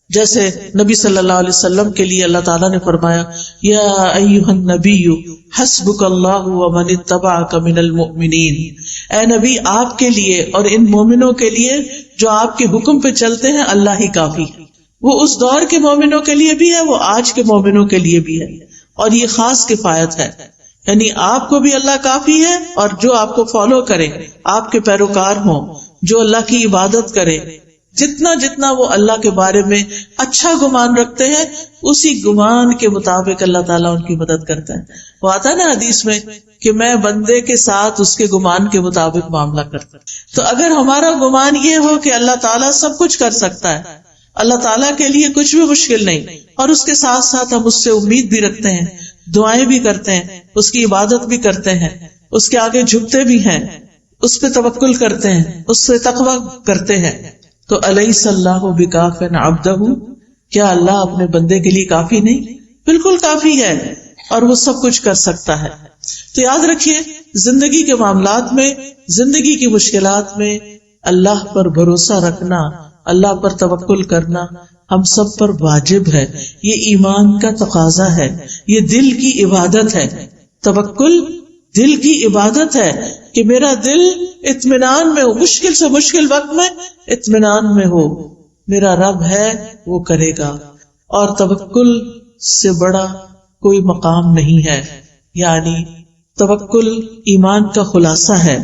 جیسے نبی صلی اللہ علیہ وسلم کے لیے اللہ تعالیٰ نے فرمایا یا ایھا النبی حسبک اللہ ومن اتبعک من المؤمنین، اے نبی آپ کے لیے اور ان مومنوں کے لیے جو آپ کے حکم پہ چلتے ہیں اللہ ہی کافی ہے۔ وہ اس دور کے مومنوں کے لیے بھی ہے، وہ آج کے مومنوں کے لیے بھی ہے، اور یہ خاص کفایت ہے، یعنی آپ کو بھی اللہ کافی ہے، اور جو آپ کو فالو کرے، آپ کے پیروکار ہوں، جو اللہ کی عبادت کرے، جتنا جتنا وہ اللہ کے بارے میں اچھا گمان رکھتے ہیں اسی گمان کے مطابق اللہ تعالیٰ ان کی مدد کرتا ہے. وہ آتا ہے نا حدیث میں کہ میں بندے کے ساتھ اس کے گمان کے مطابق معاملہ کرتا ہوں. تو اگر ہمارا گمان یہ ہو کہ اللہ تعالیٰ سب کچھ کر سکتا ہے، اللہ تعالیٰ کے لیے کچھ بھی مشکل نہیں، اور اس کے ساتھ ساتھ ہم اس سے امید بھی رکھتے ہیں، دعائیں بھی کرتے ہیں، اس کی عبادت بھی کرتے ہیں، اس کے آگے جھکتے بھی ہیں، اس پہ توکل کرتے ہیں، اس سے تقوی کرتے ہیں، تو الیس اللہ بکاف عبدہ، کیا اللہ اپنے بندے کے لیے کافی نہیں؟ بالکل کافی ہے، اور وہ سب کچھ کر سکتا ہے. تو یاد رکھیے زندگی کے معاملات میں، زندگی کی مشکلات میں اللہ پر بھروسہ رکھنا، اللہ پر توکل کرنا ہم سب پر واجب ہے. یہ ایمان کا تقاضا ہے، یہ دل کی عبادت ہے. توکل دل کی عبادت ہے کہ میرا دل اطمینان میں ہو، مشکل سے مشکل وقت میں اطمینان میں ہو، میرا رب ہے وہ کرے گا. اور توکل سے بڑا کوئی مقام نہیں ہے. یعنی توکل ایمان کا خلاصہ ہے.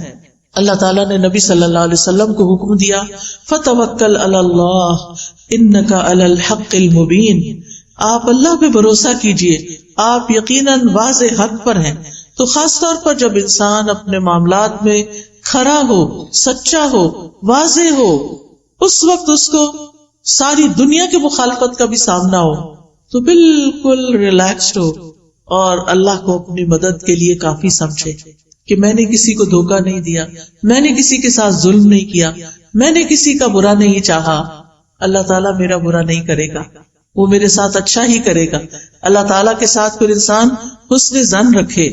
اللہ تعالیٰ نے نبی صلی اللہ علیہ وسلم کو حکم دیا فَتَوَكَّلْ عَلَى اللَّهِ إِنَّكَ عَلَى الْحَقِّ الْمُبِينِ، آپ اللہ پہ بھروسہ کیجئے، آپ یقیناً واضح حق پر ہیں. تو خاص طور پر جب انسان اپنے معاملات میں کھرا ہو، سچا ہو، واضح ہو، اس وقت اس کو ساری دنیا کی مخالفت کا بھی سامنا ہو تو بالکل ریلیکسڈ ہو اور اللہ کو اپنی مدد کے لیے کافی سمجھے کہ میں نے کسی کو دھوکہ نہیں دیا، میں نے کسی کے ساتھ ظلم نہیں کیا، میں نے کسی کا برا نہیں چاہا. اللہ تعالیٰ میرا برا نہیں کرے گا، وہ میرے ساتھ اچھا ہی کرے گا. اللہ تعالیٰ کے ساتھ پھر انسان حسن ظن رکھے.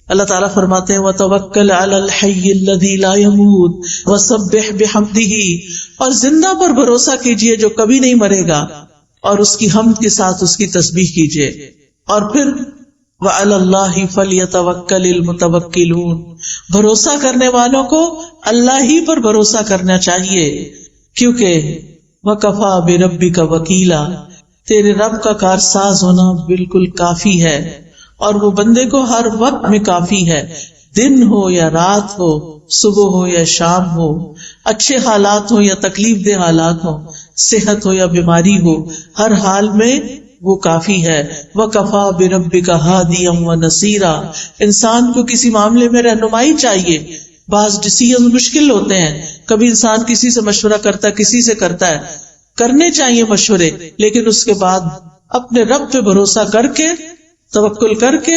اللہ تعالیٰ فرماتے ہیں وَتَوَكَّلْ عَلَى الْحَيِّ الَّذِي لَا يَمُوتُ وَسَبِّحْ بِحَمْدِهِ، اور زندہ پر بھروسہ کیجئے جو کبھی نہیں مرے گا، اور اس کی حمد کے ساتھ اس کی تسبیح کیجئے. اور پھر وَعَلَى اللَّهِ فَلْيَتَوَكَّلِ الْمُتَوَكِّلُونَ، بھروسہ کرنے والوں کو اللہ ہی پر بھروسہ کرنا چاہیے، کیونکہ وَكَفَى بِرَبِّكَ وَكِيلًا، تیرے رب کا کارساز ہونا بالکل کافی ہے، اور وہ بندے کو ہر وقت میں کافی ہے، دن ہو یا رات ہو، صبح ہو یا شام ہو، اچھے حالات ہو یا تکلیف دہ حالات ہو، صحت ہو یا بیماری ہو، ہر حال میں وہ کافی ہے. وَكَفَى بِرَبِّكَ هَادِيًا وَنَصِيرًا، انسان کو کسی معاملے میں رہنمائی چاہیے. بعض ڈیسیژن مشکل ہوتے ہیں، کبھی انسان کسی سے مشورہ کرتا ہے، کسی سے کرتا ہے، کرنے چاہیے مشورے، لیکن اس کے بعد اپنے رب پہ بھروسہ کر کے، توکل کر کے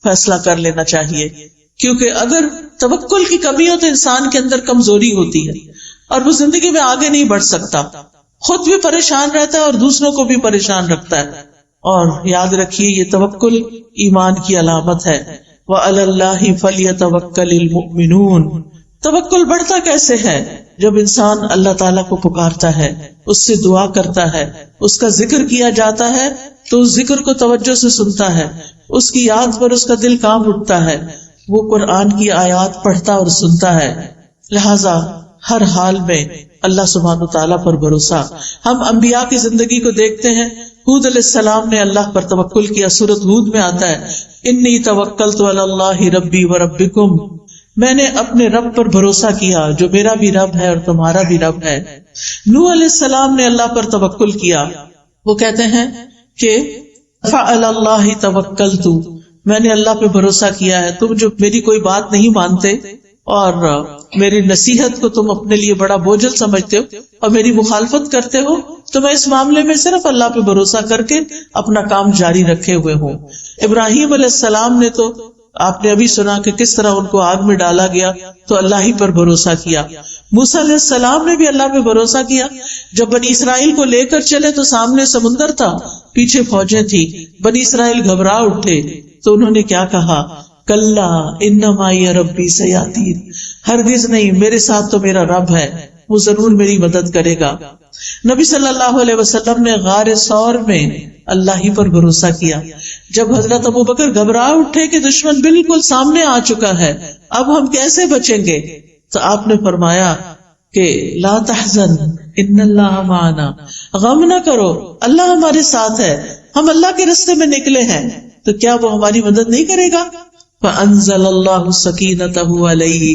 فیصلہ کر لینا چاہیے. کیونکہ اگر توکل کی کمی ہو تو انسان کے اندر کمزوری ہوتی ہے اور وہ زندگی میں آگے نہیں بڑھ سکتا، خود بھی پریشان رہتا ہے اور دوسروں کو بھی پریشان رکھتا ہے. اور یاد رکھیے یہ توکل ایمان کی علامت ہے. وَعَلَى اللَّهِ فَلْيَتَوَكَّلِ الْمُؤْمِنُونَ، توکل بڑھتا کیسے ہے؟ جب انسان اللہ تعالیٰ کو پکارتا ہے، اس سے دعا کرتا ہے، اس کا ذکر کیا جاتا ہے تو اس ذکر کو توجہ سے سنتا ہے، اس کی یاد پر اس کا دل کانپ اٹھتا ہے، وہ قرآن کی آیات پڑھتا اور سنتا ہے. لہذا ہر حال میں اللہ سبحانہ تعالیٰ پر بھروسہ. ہم انبیاء کی زندگی کو دیکھتے ہیں. ہود علیہ السلام نے اللہ پر توکل کیا، سورۃ ہود میں آتا ہے انی توکلت علی اللہ ربی و ربکم، میں نے اپنے رب پر بھروسہ کیا جو میرا بھی رب ہے اور تمہارا بھی رب ہے. نوح علیہ السلام نے اللہ پر توکل کیا، وہ کہتے ہیں کہ فعلی اللہ توکلت، میں نے اللہ پہ بھروسہ کیا ہے. تم جو میری کوئی بات نہیں مانتے اور میری نصیحت کو تم اپنے لیے بڑا بوجھل سمجھتے ہو اور میری مخالفت کرتے ہو، تو میں اس معاملے میں صرف اللہ پہ بھروسہ کر کے اپنا کام جاری رکھے ہوئے ہوں. ابراہیم علیہ السلام نے تو آپ نے ابھی سنا کہ کس طرح ان کو آگ میں ڈالا گیا تو اللہ ہی پر بھروسہ کیا. موسیٰ علیہ السلام نے بھی اللہ پہ بھروسہ کیا. جب بنی اسرائیل کو لے کر چلے تو سامنے سمندر تھا، پیچھے فوجیں تھی، بنی اسرائیل گھبرا اٹھے تو انہوں نے کیا کہا؟ کلا ان معی ربی سیہدین، ہرگز نہیں، میرے ساتھ تو میرا رب ہے، وہ ضرور میری مدد کرے گا. نبی صلی اللہ علیہ وسلم نے غار ثور میں اللہ ہی پر بھروسہ کیا. جب حضرت ابوبکر گھبرا اٹھے کہ دشمن بالکل سامنے آ چکا ہے، اب ہم کیسے بچیں گے، تو آپ نے فرمایا کہ لا تحزن ان اللہ معنا، غم نہ کرو، اللہ ہمارے ساتھ ہے، ہم اللہ کے راستے میں نکلے ہیں، تو کیا وہ ہماری مدد نہیں کرے گا؟ فانزل اللہ سکینتہ علیہ،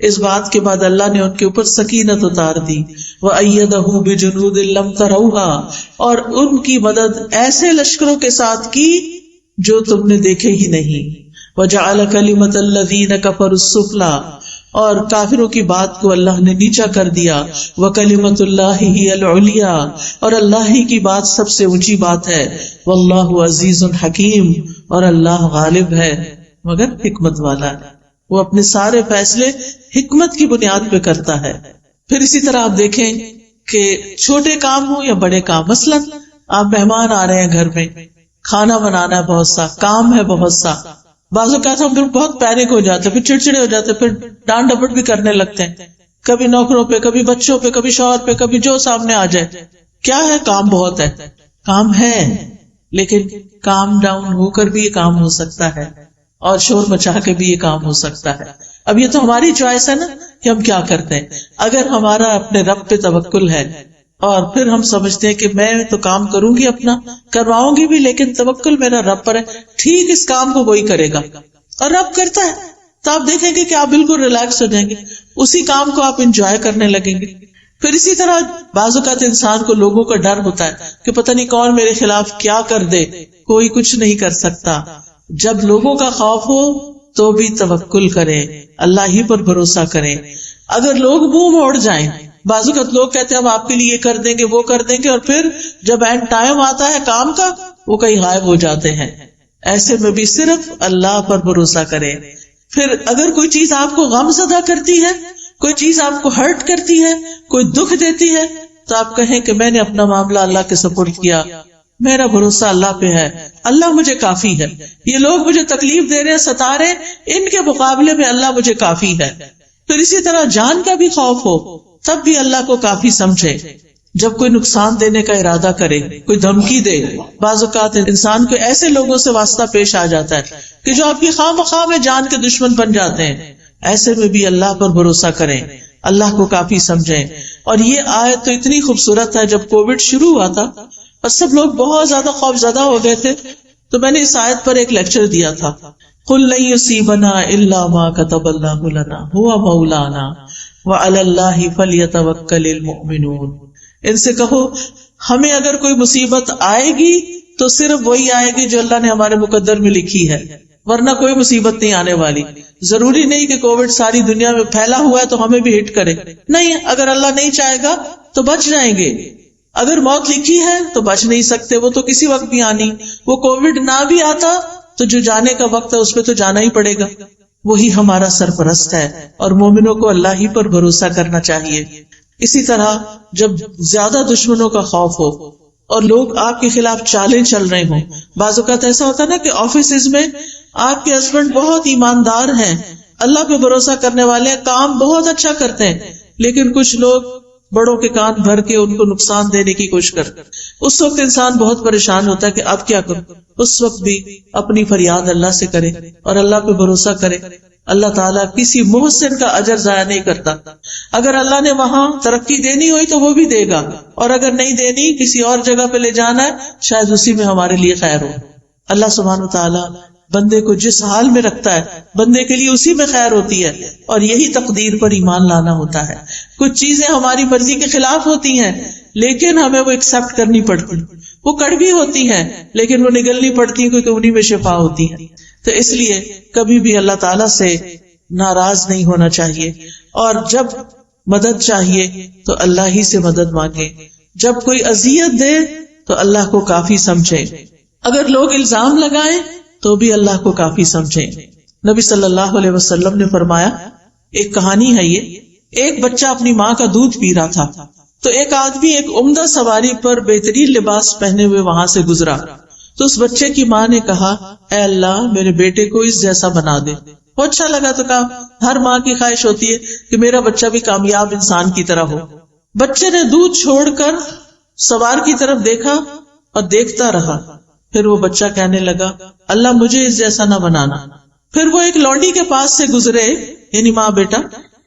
اس بات کے بعد اللہ نے ان کے اوپر سکینت اتار دی، وَأَيَّدَهُ بِجُنُودٍ لَّمْ تَرَوْهَا، اور ان کی مدد ایسے لشکروں کے ساتھ کی جو تم نے دیکھے ہی نہیں، وَجَعَلَ كَلِمَةَ الَّذِينَ كَفَرُوا السُّفْلَىٰ، اور کافروں کی بات کو اللہ نے نیچا کر دیا، وَكَلِمَةُ اللَّهِ هِيَ الْعُلْيَا، اور اللہ ہی کی بات سب سے اونچی بات ہے، وَاللَّهُ عَزِيزٌ حَكِيمٌ، اور اللہ غالب ہے مگر حکمت والا ہے، وہ اپنے سارے فیصلے حکمت کی بنیاد پہ کرتا ہے۔ پھر اسی طرح آپ دیکھیں کہ چھوٹے کام ہوں یا بڑے کام، مثلا آپ مہمان آ رہے ہیں گھر میں، کھانا بنانا ہے، بہت سا کام ہے، بہت سا، بعض اوقات ہم بہت پینک ہو جاتے ہیں، پھر چڑچڑے ہو جاتے ہیں، پھر ڈانٹ ڈپٹ بھی کرنے لگتے ہیں، کبھی نوکروں پہ، کبھی بچوں پہ، کبھی شوہر پہ، کبھی جو سامنے آ جائے۔ کیا ہے؟ کام بہت ہے، کام ہے، لیکن کام ڈاؤن ہو کر بھی یہ کام ہو سکتا ہے، اور شور مچا کے بھی یہ کام ہو سکتا ہے۔ اب یہ تو ہماری چوائس ہے نا کہ ہم کیا کرتے ہیں۔ اگر ہمارا اپنے رب پہ توکل ہے اور پھر ہم سمجھتے ہیں کہ میں تو کام کروں گی، اپنا کرواؤں گی بھی، لیکن توکل میرا رب پر ہے، ٹھیک اس کام کو وہی کرے گا، اور رب کرتا ہے، تو آپ دیکھیں گے کہ آپ بالکل ریلیکس ہو جائیں گے، اسی کام کو آپ انجوائے کرنے لگیں گے۔ پھر اسی طرح بعض اوقات انسان کو لوگوں کا ڈر ہوتا ہے کہ پتہ نہیں کون میرے خلاف کیا کر دے، کوئی کچھ نہیں کر سکتا۔ جب لوگوں کا خوف ہو تو بھی توکل کریں، اللہ ہی پر بھروسہ کریں۔ اگر لوگ منہ موڑ جائیں، بعض اوقات لوگ کہتے ہیں ہم آپ کے لیے یہ کر دیں گے، وہ کر دیں گے، اور پھر جب اینڈ ٹائم آتا ہے کام کا، وہ کہیں غائب ہو جاتے ہیں۔ ایسے میں بھی صرف اللہ پر بھروسہ کریں۔ پھر اگر کوئی چیز آپ کو غم زدہ کرتی ہے، کوئی چیز آپ کو ہرٹ کرتی ہے، کوئی دکھ دیتی ہے، تو آپ کہیں کہ میں نے اپنا معاملہ اللہ کے سپرد کیا، میرا بھروسہ اللہ پہ ہے، اللہ مجھے کافی ہے، یہ لوگ مجھے تکلیف دے رہے ہیں، ستا رہے ہیں، ان کے مقابلے میں اللہ مجھے کافی ہے۔ پھر اسی طرح جان کا بھی خوف ہو تب بھی اللہ کو کافی سمجھے۔ جب کوئی نقصان دینے کا ارادہ کرے، کوئی دھمکی دے، بعض اوقات انسان کو ایسے لوگوں سے واسطہ پیش آ جاتا ہے کہ جو آپ کی خواہ مخواہ میں جان کے دشمن بن جاتے ہیں، ایسے میں بھی اللہ پر بھروسہ کریں، اللہ کو کافی سمجھیں۔ اور یہ آیت تو اتنی خوبصورت ہے، جب کووڈ شروع ہوا تھا اور سب لوگ بہت زیادہ خوف زدہ ہو گئے تھے، تو میں نے اس آیت پر ایک لیکچر دیا تھا، قُلْ لَن يُصِيبَنَا إِلَّا مَا كَتَبَ اللَّهُ لَنَا هُوَ مَوْلَانَا وَعَلَى اللَّهِ فَلْيَتَوَكَّلِ الْمُؤْمِنُونَ، ان سے کہو ہمیں اگر کوئی مصیبت آئے گی تو صرف وہی آئے گی جو اللہ نے ہمارے مقدر میں لکھی ہے، ورنہ کوئی مصیبت نہیں آنے والی۔ ضروری نہیں کہ کووڈ ساری دنیا میں پھیلا ہوا ہے تو ہمیں بھی ہٹ کرے، نہیں، اگر اللہ نہیں چاہے گا تو بچ جائیں گے۔ اگر موت لکھی ہے تو بچ نہیں سکتے، وہ تو کسی وقت بھی آنی، وہ کووڈ نہ بھی آتا تو جو جانے کا وقت ہے اس پہ تو جانا ہی پڑے گا، وہی ہمارا سرپرست ہے، اور مومنوں کو اللہ ہی پر بھروسہ کرنا چاہیے۔ اسی طرح جب زیادہ دشمنوں کا خوف ہو اور لوگ آپ کے خلاف چالیں چل رہے ہوں، بعض اوقات ایسا ہوتا ہے نا کہ آفیسز میں آپ کے ہسبینڈ بہت ایماندار ہیں، اللہ پہ بھروسہ کرنے والے ہیں، کام بہت اچھا کرتے ہیں، لیکن کچھ لوگ بڑوں کے کان بھر کے ان کو نقصان دینے کی کوشش کرتے، اس وقت انسان بہت پریشان ہوتا ہے کہ اب کیا کروں۔ اس وقت بھی اپنی فریاد اللہ سے کرے اور اللہ پہ بھروسہ کرے، اللہ تعالیٰ کسی محسن کا اجر ضائع نہیں کرتا۔ اگر اللہ نے وہاں ترقی دینی ہوئی تو وہ بھی دے گا، اور اگر نہیں دینی، کسی اور جگہ پہ لے جانا ہے، شاید اسی میں ہمارے لیے خیر ہو۔ اللہ سبحانہ وتعالیٰ بندے کو جس حال میں رکھتا ہے بندے کے لیے اسی میں خیر ہوتی ہے، اور یہی تقدیر پر ایمان لانا ہوتا ہے۔ کچھ چیزیں ہماری مرضی کے خلاف ہوتی ہیں لیکن ہمیں وہ ایکسپٹ کرنی پڑتی، وہ کڑوی ہوتی ہیں لیکن وہ نگلنی پڑتی ہیں کیونکہ انہی میں شفا ہوتی ہے۔ تو اس لیے کبھی بھی اللہ تعالیٰ سے ناراض نہیں ہونا چاہیے، اور جب مدد چاہیے تو اللہ ہی سے مدد مانگے، جب کوئی اذیت دے تو اللہ کو کافی سمجھے، اگر لوگ الزام لگائیں تو بھی اللہ کو کافی سمجھیں۔ نبی صلی اللہ علیہ وسلم نے فرمایا، ایک کہانی ہے یہ، ایک بچہ اپنی ماں کا دودھ پی رہا تھا تو ایک آدمی ایک عمدہ سواری پر بہترین لباس پہنے ہوئے وہاں سے گزرا، تو اس بچے کی ماں نے کہا، اے اللہ میرے بیٹے کو اس جیسا بنا دے۔ وہ اچھا لگا تو کہا، ہر ماں کی خواہش ہوتی ہے کہ میرا بچہ بھی کامیاب انسان کی طرح ہو۔ بچے نے دودھ چھوڑ کر سوار کی طرف دیکھا اور دیکھتا رہا، پھر وہ بچہ کہنے لگا، اللہ مجھے اس جیسا نہ بنانا۔ پھر وہ ایک لونڈی کے پاس سے گزرے، یعنی ماں بیٹا،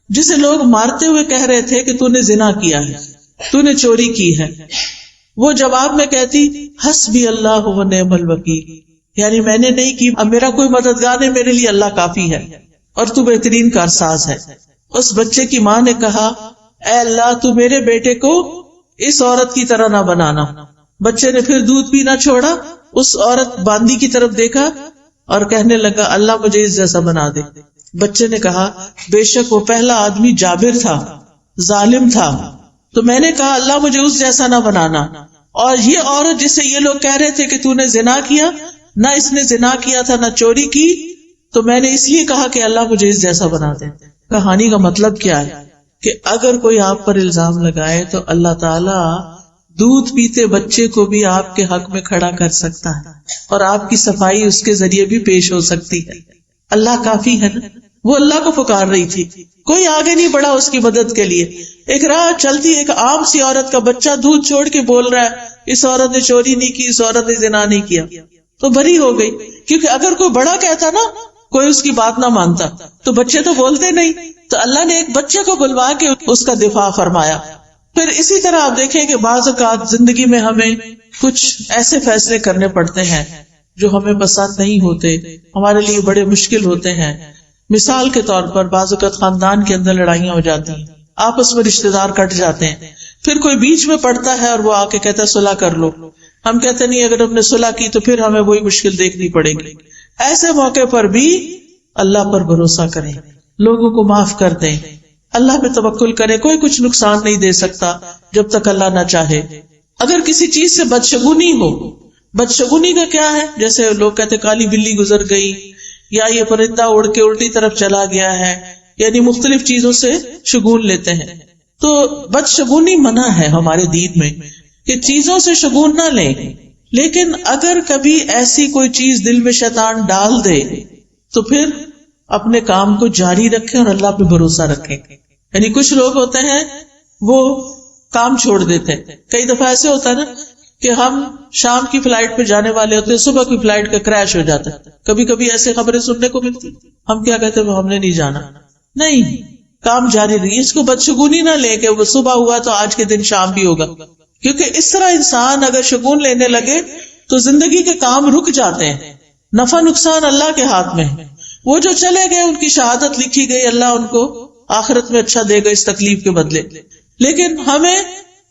جسے لوگ مارتے ہوئے کہہ رہے تھے کہ تو نے زنا کیا ہے، تو نے چوری کی ہے۔ وہ جواب میں کہتی، حسبی اللہ و نعم الوکیل، یعنی میں نے نہیں کی، اب میرا کوئی مددگار نہیں، میرے لیے اللہ کافی ہے اور تو بہترین کارساز ہے۔ اس بچے کی ماں نے کہا اے اللہ تو میرے بیٹے کو اس عورت کی طرح نہ بنانا. بچے نے پھر دودھ پینا چھوڑا, اس عورت باندی کی طرف دیکھا اور کہنے لگا اللہ مجھے اس جیسا بنا دے. بچے نے کہا بے شک وہ پہلا آدمی جابر تھا, ظالم تھا, تو میں نے کہا اللہ مجھے اس جیسا نہ بنانا. اور یہ عورت جسے یہ لوگ کہہ رہے تھے کہ تو نے زنا کیا, نہ اس نے زنا کیا تھا نہ چوری کی, تو میں نے اس لیے کہا کہ اللہ مجھے اس جیسا بنا دے. کہانی کا مطلب کیا ہے کہ اگر کوئی آپ پر الزام لگائے تو اللہ تعالیٰ دودھ پیتے بچے کو بھی آپ کے حق میں کھڑا کر سکتا ہے اور آپ کی صفائی اس کے ذریعے بھی پیش ہو سکتی ہے. اللہ کافی ہے نا. وہ اللہ کو پکار رہی تھی, کوئی آگے نہیں بڑھا اس کی مدد کے لیے. ایک راہ چلتی ایک عام سی عورت کا بچہ دودھ چھوڑ کے بول رہا ہے اس عورت نے چوری نہیں کی, اس عورت نے زنا نہیں کیا, تو بری ہو گئی. کیونکہ اگر کوئی بڑا کہتا نا, کوئی اس کی بات نہ مانتا, تو بچے تو بولتے نہیں, تو اللہ نے ایک بچے کو بلوا کے اس کا دفاع فرمایا. پھر اسی طرح آپ دیکھیں کہ بعض اوقات زندگی میں ہمیں کچھ ایسے فیصلے کرنے پڑتے ہیں جو ہمیں پسند نہیں ہوتے, ہمارے لیے بڑے مشکل ہوتے ہیں. مثال کے طور پر بعض اوقات خاندان کے اندر لڑائیاں ہو جاتی ہیں, آپس میں رشتے دار کٹ جاتے ہیں, پھر کوئی بیچ میں پڑتا ہے اور وہ آ کے کہتا ہے صلح کر لو. ہم کہتے نہیں اگر ہم نے صلح کی تو پھر ہمیں وہی مشکل دیکھنی پڑے گی. ایسے موقع پر بھی اللہ پر بھروسہ کریں, لوگوں کو معاف کر دیں, اللہ پہ توکل کریں. کوئی کچھ نقصان نہیں دے سکتا جب تک اللہ نہ چاہے. اگر کسی چیز سے بدشگونی ہو, بدشگونی کا کیا ہے, جیسے لوگ کہتے کالی بلی گزر گئی, یا یہ پرندہ اڑ کے الٹی طرف چلا گیا ہے, یعنی مختلف چیزوں سے شگون لیتے ہیں. تو بدشگونی منع ہے ہمارے دین میں کہ چیزوں سے شگون نہ لیں. لیکن اگر کبھی ایسی کوئی چیز دل میں شیطان ڈال دے تو پھر اپنے کام کو جاری رکھیں اور اللہ پہ بھروسہ رکھیں. یعنی کچھ لوگ ہوتے ہیں وہ کام چھوڑ دیتے ہیں. کئی دفعہ ایسے ہوتا ہے نا کہ ہم شام کی فلائٹ پہ جانے والے ہوتے ہیں, صبح کی فلائٹ کا کریش ہو جاتا ہے. کبھی کبھی ایسے خبریں سننے کو ملتی, ہم کیا کہتے ہیں ہم نے نہیں جانا. نہیں, کام جاری رہی. اس کو بدشگونی نہ لے کہ وہ صبح ہوا تو آج کے دن شام بھی ہوگا, کیونکہ اس طرح انسان اگر شگون لینے لگے تو زندگی کے کام رک جاتے ہیں. نفع نقصان اللہ کے ہاتھ میں ہے. وہ جو چلے گئے ان کی شہادت لکھی گئی, اللہ ان کو آخرت میں اچھا دے گا اس تکلیف کے بدلے. لیکن ہمیں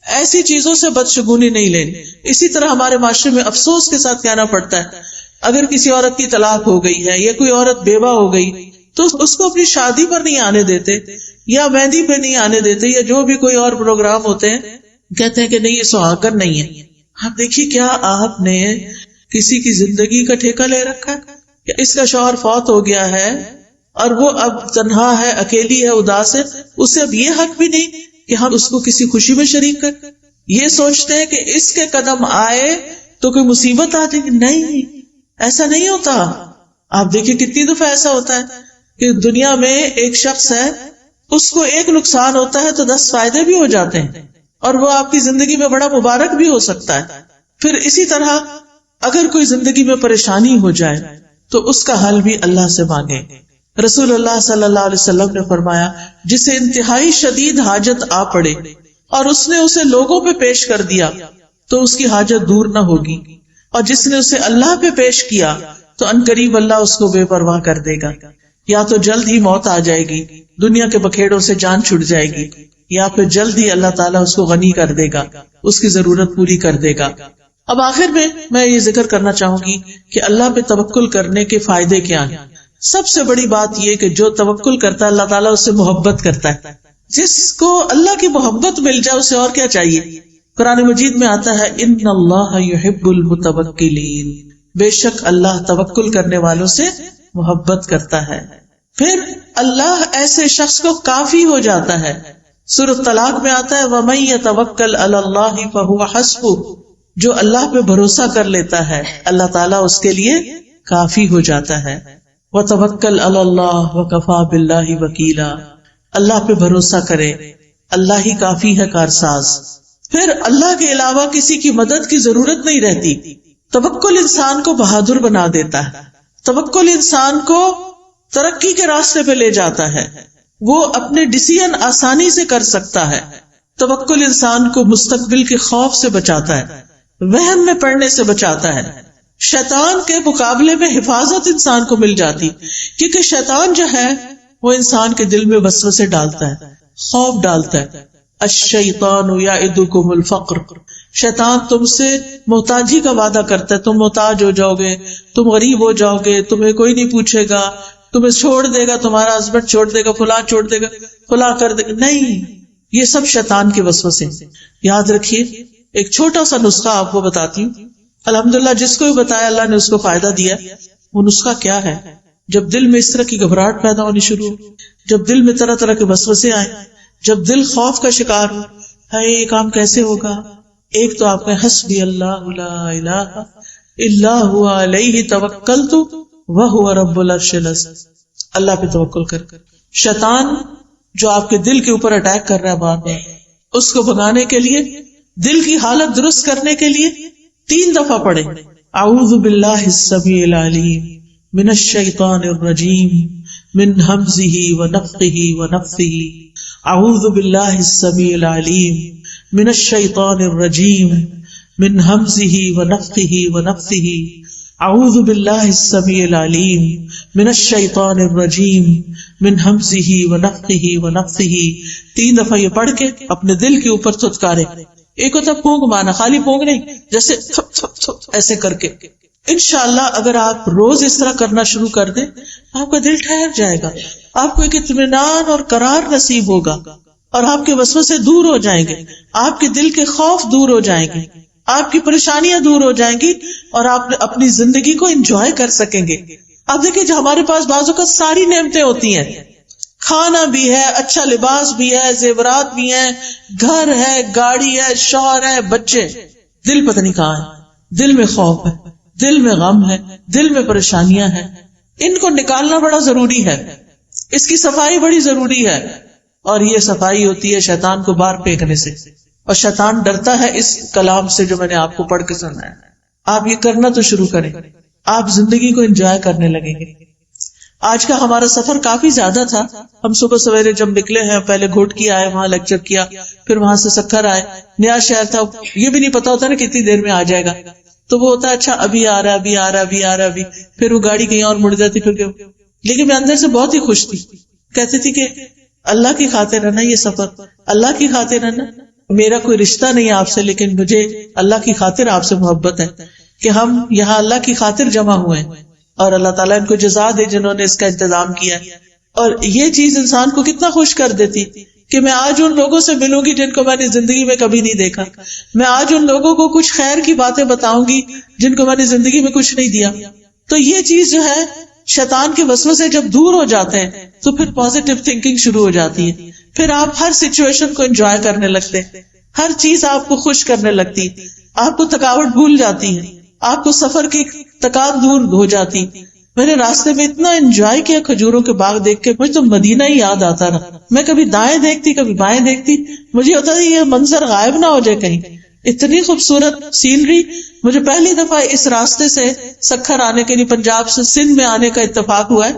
ایسی چیزوں سے بدشگونی نہیں لینی. اسی طرح ہمارے معاشرے میں افسوس کے ساتھ کہنا پڑتا ہے اگر کسی عورت کی طلاق ہو گئی ہے یا کوئی عورت بیوہ ہو گئی تو اس کو اپنی شادی پر نہیں آنے دیتے, یا مہندی پہ نہیں آنے دیتے, یا جو بھی کوئی اور پروگرام ہوتے ہیں کہتے ہیں کہ نہیں یہ سہاگن نہیں ہے. آپ دیکھیے کیا آپ نے کسی کی زندگی کا ٹھیکہ لے رکھا ہے. اس کا شوہر فوت ہو گیا ہے اور وہ اب تنہا ہے, اکیلی ہے, اداس ہے, اسے اب یہ حق بھی نہیں کہ ہم اس کو کسی خوشی میں شریک کر. یہ سوچتے ہیں کہ اس کے قدم آئے تو کوئی مصیبت آ جائے گی. نہیں, ایسا نہیں ہوتا. آپ دیکھیں کتنی دفعہ ایسا ہوتا ہے کہ دنیا میں ایک شخص ہے, اس کو ایک نقصان ہوتا ہے تو 10 فائدے بھی ہو جاتے ہیں, اور وہ آپ کی زندگی میں بڑا مبارک بھی ہو سکتا ہے. پھر اسی طرح اگر کوئی زندگی میں پریشانی ہو جائے تو اس کا حل بھی اللہ سے مانگے. رسول اللہ صلی اللہ علیہ وسلم نے فرمایا جسے انتہائی شدید حاجت آ پڑے اور اس نے اسے لوگوں پہ پیش کر دیا تو اس کی حاجت دور نہ ہوگی, اور جس نے اسے اللہ پہ پیش کیا تو عنقریب اللہ اس کو بے پرواہ کر دے گا. یا تو جلد ہی موت آ جائے گی, دنیا کے بکھیڑوں سے جان چھٹ جائے گی, یا پھر جلد ہی اللہ تعالیٰ اس کو غنی کر دے گا, اس کی ضرورت پوری کر دے گا. اب آخر میں یہ ذکر کرنا چاہوں گی کہ اللہ پہ توکل کرنے کے فائدے کیا ہیں. سب سے بڑی بات یہ کہ جو توکل کرتا ہے اللہ تعالیٰ اس سے محبت کرتا ہے. جس کو اللہ کی محبت مل جائے اسے اور کیا چاہیے. قرآن مجید میں آتا ہے ان اللہ یحب المتوکلین, بے شک اللہ توکل کرنے والوں سے محبت کرتا ہے. پھر اللہ ایسے شخص کو کافی ہو جاتا ہے. سورۃ طلاق میں آتا ہے وَمَن يَتَوَکَّلْ عَلَى اللَّهِ فَهُوَ حَسْبُهُ, جو اللہ پہ بھروسہ کر لیتا ہے اللہ تعالیٰ اس کے لیے کافی ہو جاتا ہے. وَتَوَکَّلْ عَلَى اللَّهِ وَكَفَى بِاللَّهِ وَكِيلًا, اللہ پہ بھروسہ کرے, اللہ ہی کافی ہے کارساز. پھر اللہ کے علاوہ کسی کی مدد کی ضرورت نہیں رہتی. توکل انسان کو بہادر بنا دیتا ہے, توکل انسان کو ترقی کے راستے پہ لے جاتا ہے, وہ اپنے ڈیسیژن آسانی سے کر سکتا ہے. توکل انسان کو مستقبل کے خوف سے بچاتا ہے, وہم میں پڑنے سے بچاتا ہے. شیطان کے مقابلے میں حفاظت انسان کو مل جاتی, کیونکہ شیطان جو ہے وہ انسان کے دل میں وسوسے ڈالتا ہے، خوف ڈالتا ہے. الشیطان یعدکم الفقر، شیطان تم سے محتاجی کا وعدہ کرتا ہے، تم محتاج ہو جاؤ گے، تم غریب ہو جاؤ گے، تمہیں کوئی نہیں پوچھے گا، تمہیں چھوڑ دے گا، تمہارا ہسبینڈ چھوڑ دے گا، فلاں چھوڑ دے گا، فلاں کر دے گا. نہیں، یہ سب شیطان کے وسوسے. یاد رکھیے، ایک چھوٹا سا نسخہ آپ کو بتاتی ہوں. الحمدللہ جس کو بھی بتایا اللہ نے اس کو فائدہ دیا. وہ نسخہ کیا ہے؟ جب دل میں اس طرح کی گھبراہٹ پیدا ہونی شروع ہو، جب دل میں طرح طرح کے وسوسے آئیں، جب دل خوف کا شکار ہو، ہے یہ کام کیسے ہوگا، ایک تو آپ کہیں حسبی اللہ لا الہ الا هو علیہ توکلت وہو رب العرش العظیم. اللہ پہ توکل کر. شیطان جو آپ کے دل کے اوپر اٹیک کر رہا ہے بار بار، اس کو بھگانے کے لیے، دل کی حالت درست کرنے کے لیے 3 دفعہ پڑھیں اعوذ باللہ السمیع العلیم من الشیطان الرجیم من ہمزہ ونفخہ ونفثہ. اعوذ باللہ السمیع العلیم من الشیطان الرجیم من ہمزہ ونفخہ ونفثہ. اعوذ باللہ السمیع العلیم من الشیطان الرجیم من ہمزہ ونفخہ ونفثہ. 3 دفعہ یہ پڑھ کے اپنے دل کے اوپر تھتکارے. ایک ہوتا پونک مانا، خالی پونک نہیں، جیسے تھپ تھپ تھپ ایسے کر کے. انشاءاللہ اگر آپ روز اس طرح کرنا شروع کر دیں، آپ کا دل ٹھہر جائے گا، آپ کو ایک اطمینان اور قرار نصیب ہوگا، اور آپ کے وسوسے دور ہو جائیں گے، آپ کے دل کے خوف دور ہو جائیں گے، آپ کی پریشانیاں دور ہو جائیں گی، اور آپ اپنی زندگی کو انجوائے کر سکیں گے. آپ دیکھیں جو ہمارے پاس بعضوں کا ساری نعمتیں ہوتی ہیں، کھانا بھی ہے، اچھا لباس بھی ہے، زیورات بھی ہیں، گھر ہے، گاڑی ہے، شوہر ہے، بچے، دل پتہ نہیں کہاں ہے. دل میں خوف ہے، دل میں غم ہے، دل میں پریشانیاں ہیں. ان کو نکالنا بڑا ضروری ہے، اس کی صفائی بڑی ضروری ہے. اور یہ صفائی ہوتی ہے شیطان کو باہر پھینکنے سے. اور شیطان ڈرتا ہے اس کلام سے جو میں نے آپ کو پڑھ کے سنایا. آپ یہ کرنا تو شروع کریں، آپ زندگی کو انجوائے کرنے لگیں گے. آج کا ہمارا سفر کافی زیادہ تھا. ہم صبح سویرے جب نکلے ہیں، پہلے گھوٹکی آئے، وہاں لیکچر کیا، پھر وہاں سے سکھر آئے. نیا شہر تھا، یہ بھی نہیں پتا ہوتا نا کتنی دیر میں آ جائے گا، تو وہ ہوتا ہے اچھا ابھی آ رہا، ابھی آ رہا، ابھی آ رہا، ابھی. پھر وہ گاڑی کہیں اور مڑ جاتی. پھر لیکن میں اندر سے بہت ہی خوش تھی، کہتی تھی کہ اللہ کی خاطر ہے نا یہ سفر، اللہ کی خاطر ہے نا. میرا کوئی رشتہ نہیں آپ سے، لیکن مجھے اللہ کی خاطر آپ سے محبت ہے کہ ہم یہاں اللہ کی خاطر جمع ہوئے ہیں. اور اللہ تعالیٰ ان کو جزا دے جنہوں نے اس کا انتظام کیا. اور یہ چیز انسان کو کتنا خوش کر دیتی کہ میں آج ان لوگوں سے ملوں گی جن کو میں نے زندگی میں کبھی نہیں دیکھا. میں آج ان لوگوں کو کچھ خیر کی باتیں بتاؤں گی جن کو میں نے زندگی میں کچھ نہیں دیا. تو یہ چیز جو ہے، شیطان کے وسوسے جب دور ہو جاتے ہیں تو پھر پازیٹیو تھنکنگ شروع ہو جاتی ہے. پھر آپ ہر سچویشن کو انجوائے کرنے لگتے، ہر چیز آپ کو خوش کرنے لگتی، آپ کو تھکاوٹ بھول جاتی ہے، آپ کو سفر کی تکان دور ہو جاتی. میں نے راستے میں اتنا انجوائے کیا کھجوروں کے باغ دیکھ کے، مجھے تو مدینہ ہی یاد آتا رہا. میں کبھی دائیں دیکھتی، کبھی بائیں دیکھتی، مجھے ہوتا تھا یہ منظر غائب نہ ہو جائے کہیں. اتنی خوبصورت سینری. مجھے پہلی دفعہ اس راستے سے سکھر آنے کے لیے پنجاب سے سندھ میں آنے کا اتفاق ہوا ہے،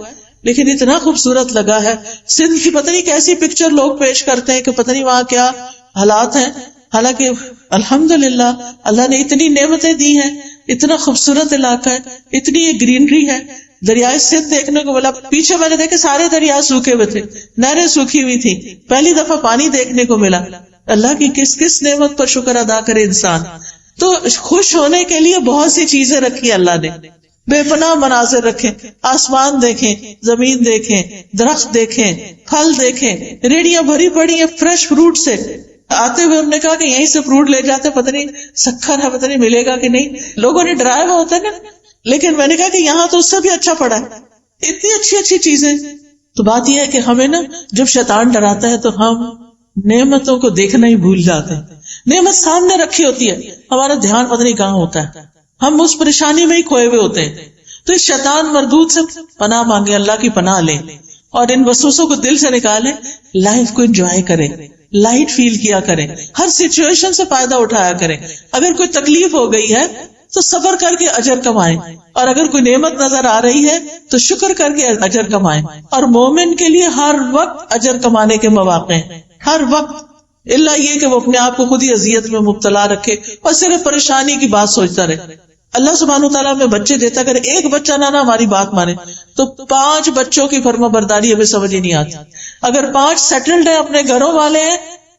لیکن اتنا خوبصورت لگا ہے. سندھ کی پتہ نہیں کیسی پکچر لوگ پیش کرتے ہیں کہ پتہ نہیں وہاں کیا حالات ہیں، حالانکہ الحمدللہ اللہ نے اتنی نعمتیں دی ہیں، اتنا خوبصورت علاقہ ہے، اتنی یہ گرینری ہے. دریائے سندھ دیکھنے کو ملا. پیچھے میں نے دیکھے سارے دریا سوکھے ہوئے تھے، نہریں سوکھی ہوئی تھی. پہلی دفعہ پانی دیکھنے کو ملا. اللہ کی کس کس نعمت پر شکر ادا کرے انسان. تو خوش ہونے کے لیے بہت سی چیزیں رکھی اللہ نے، بے پناہ مناظر رکھے. آسمان دیکھیں، زمین دیکھیں، درخت دیکھیں، پھل دیکھیں، ریڑیاں بھری پڑی ہیں فریش فروٹ سے. آتے ہوئے ہم نے کہا کہ یہیں سے فروٹ لے جاتے، پتہ نہیں سکھر ہے، پتہ نہیں ملے گا کہ نہیں. لوگوں نے ڈرایا ہوا ہوتا ہے نا، لیکن میں نے کہا کہ یہاں تو اس سے بھی اچھا پڑا ہے، اتنی اچھی اچھی چیزیں. تو بات یہ ہے کہ ہمیں نا جب شیطان ڈراتا ہے تو ہم نعمتوں کو دیکھنا ہی بھول جاتے ہیں. نعمت سامنے رکھی ہوتی ہے، ہمارا دھیان پتہ نہیں کہاں ہوتا ہے، ہم اس پریشانی میں ہی کھوئے ہوئے ہوتے ہیں. تو اس شیطان مردود سے پناہ مانگے، اللہ کی پناہ لیں، اور ان وسوسوں کو دل سے نکالیں. لائف کو انجوائے کریں، لائٹ فیل کیا کریں، ہر سچویشن سے فائدہ اٹھایا کریں. اگر کوئی تکلیف ہو گئی ہے تو صبر کر کے اجر کمائیں، اور اگر کوئی نعمت نظر آ رہی ہے تو شکر کر کے اجر کمائیں. اور مومن کے لیے ہر وقت اجر کمانے کے مواقع ہیں، ہر وقت، اللہ یہ کہ وہ اپنے آپ کو خود ہی اذیت میں مبتلا رکھے اور صرف پریشانی کی بات سوچتا رہے. اللہ سبحانہ وتعالیٰ ہمیں بچے دیتا، اگر ایک بچہ نہ ہماری بات مانے تو 5 بچوں کی فرما برداری ہمیں سمجھ ہی نہیں آتی. اگر 5 سیٹلڈ ہیں، اپنے گھروں والے ہیں،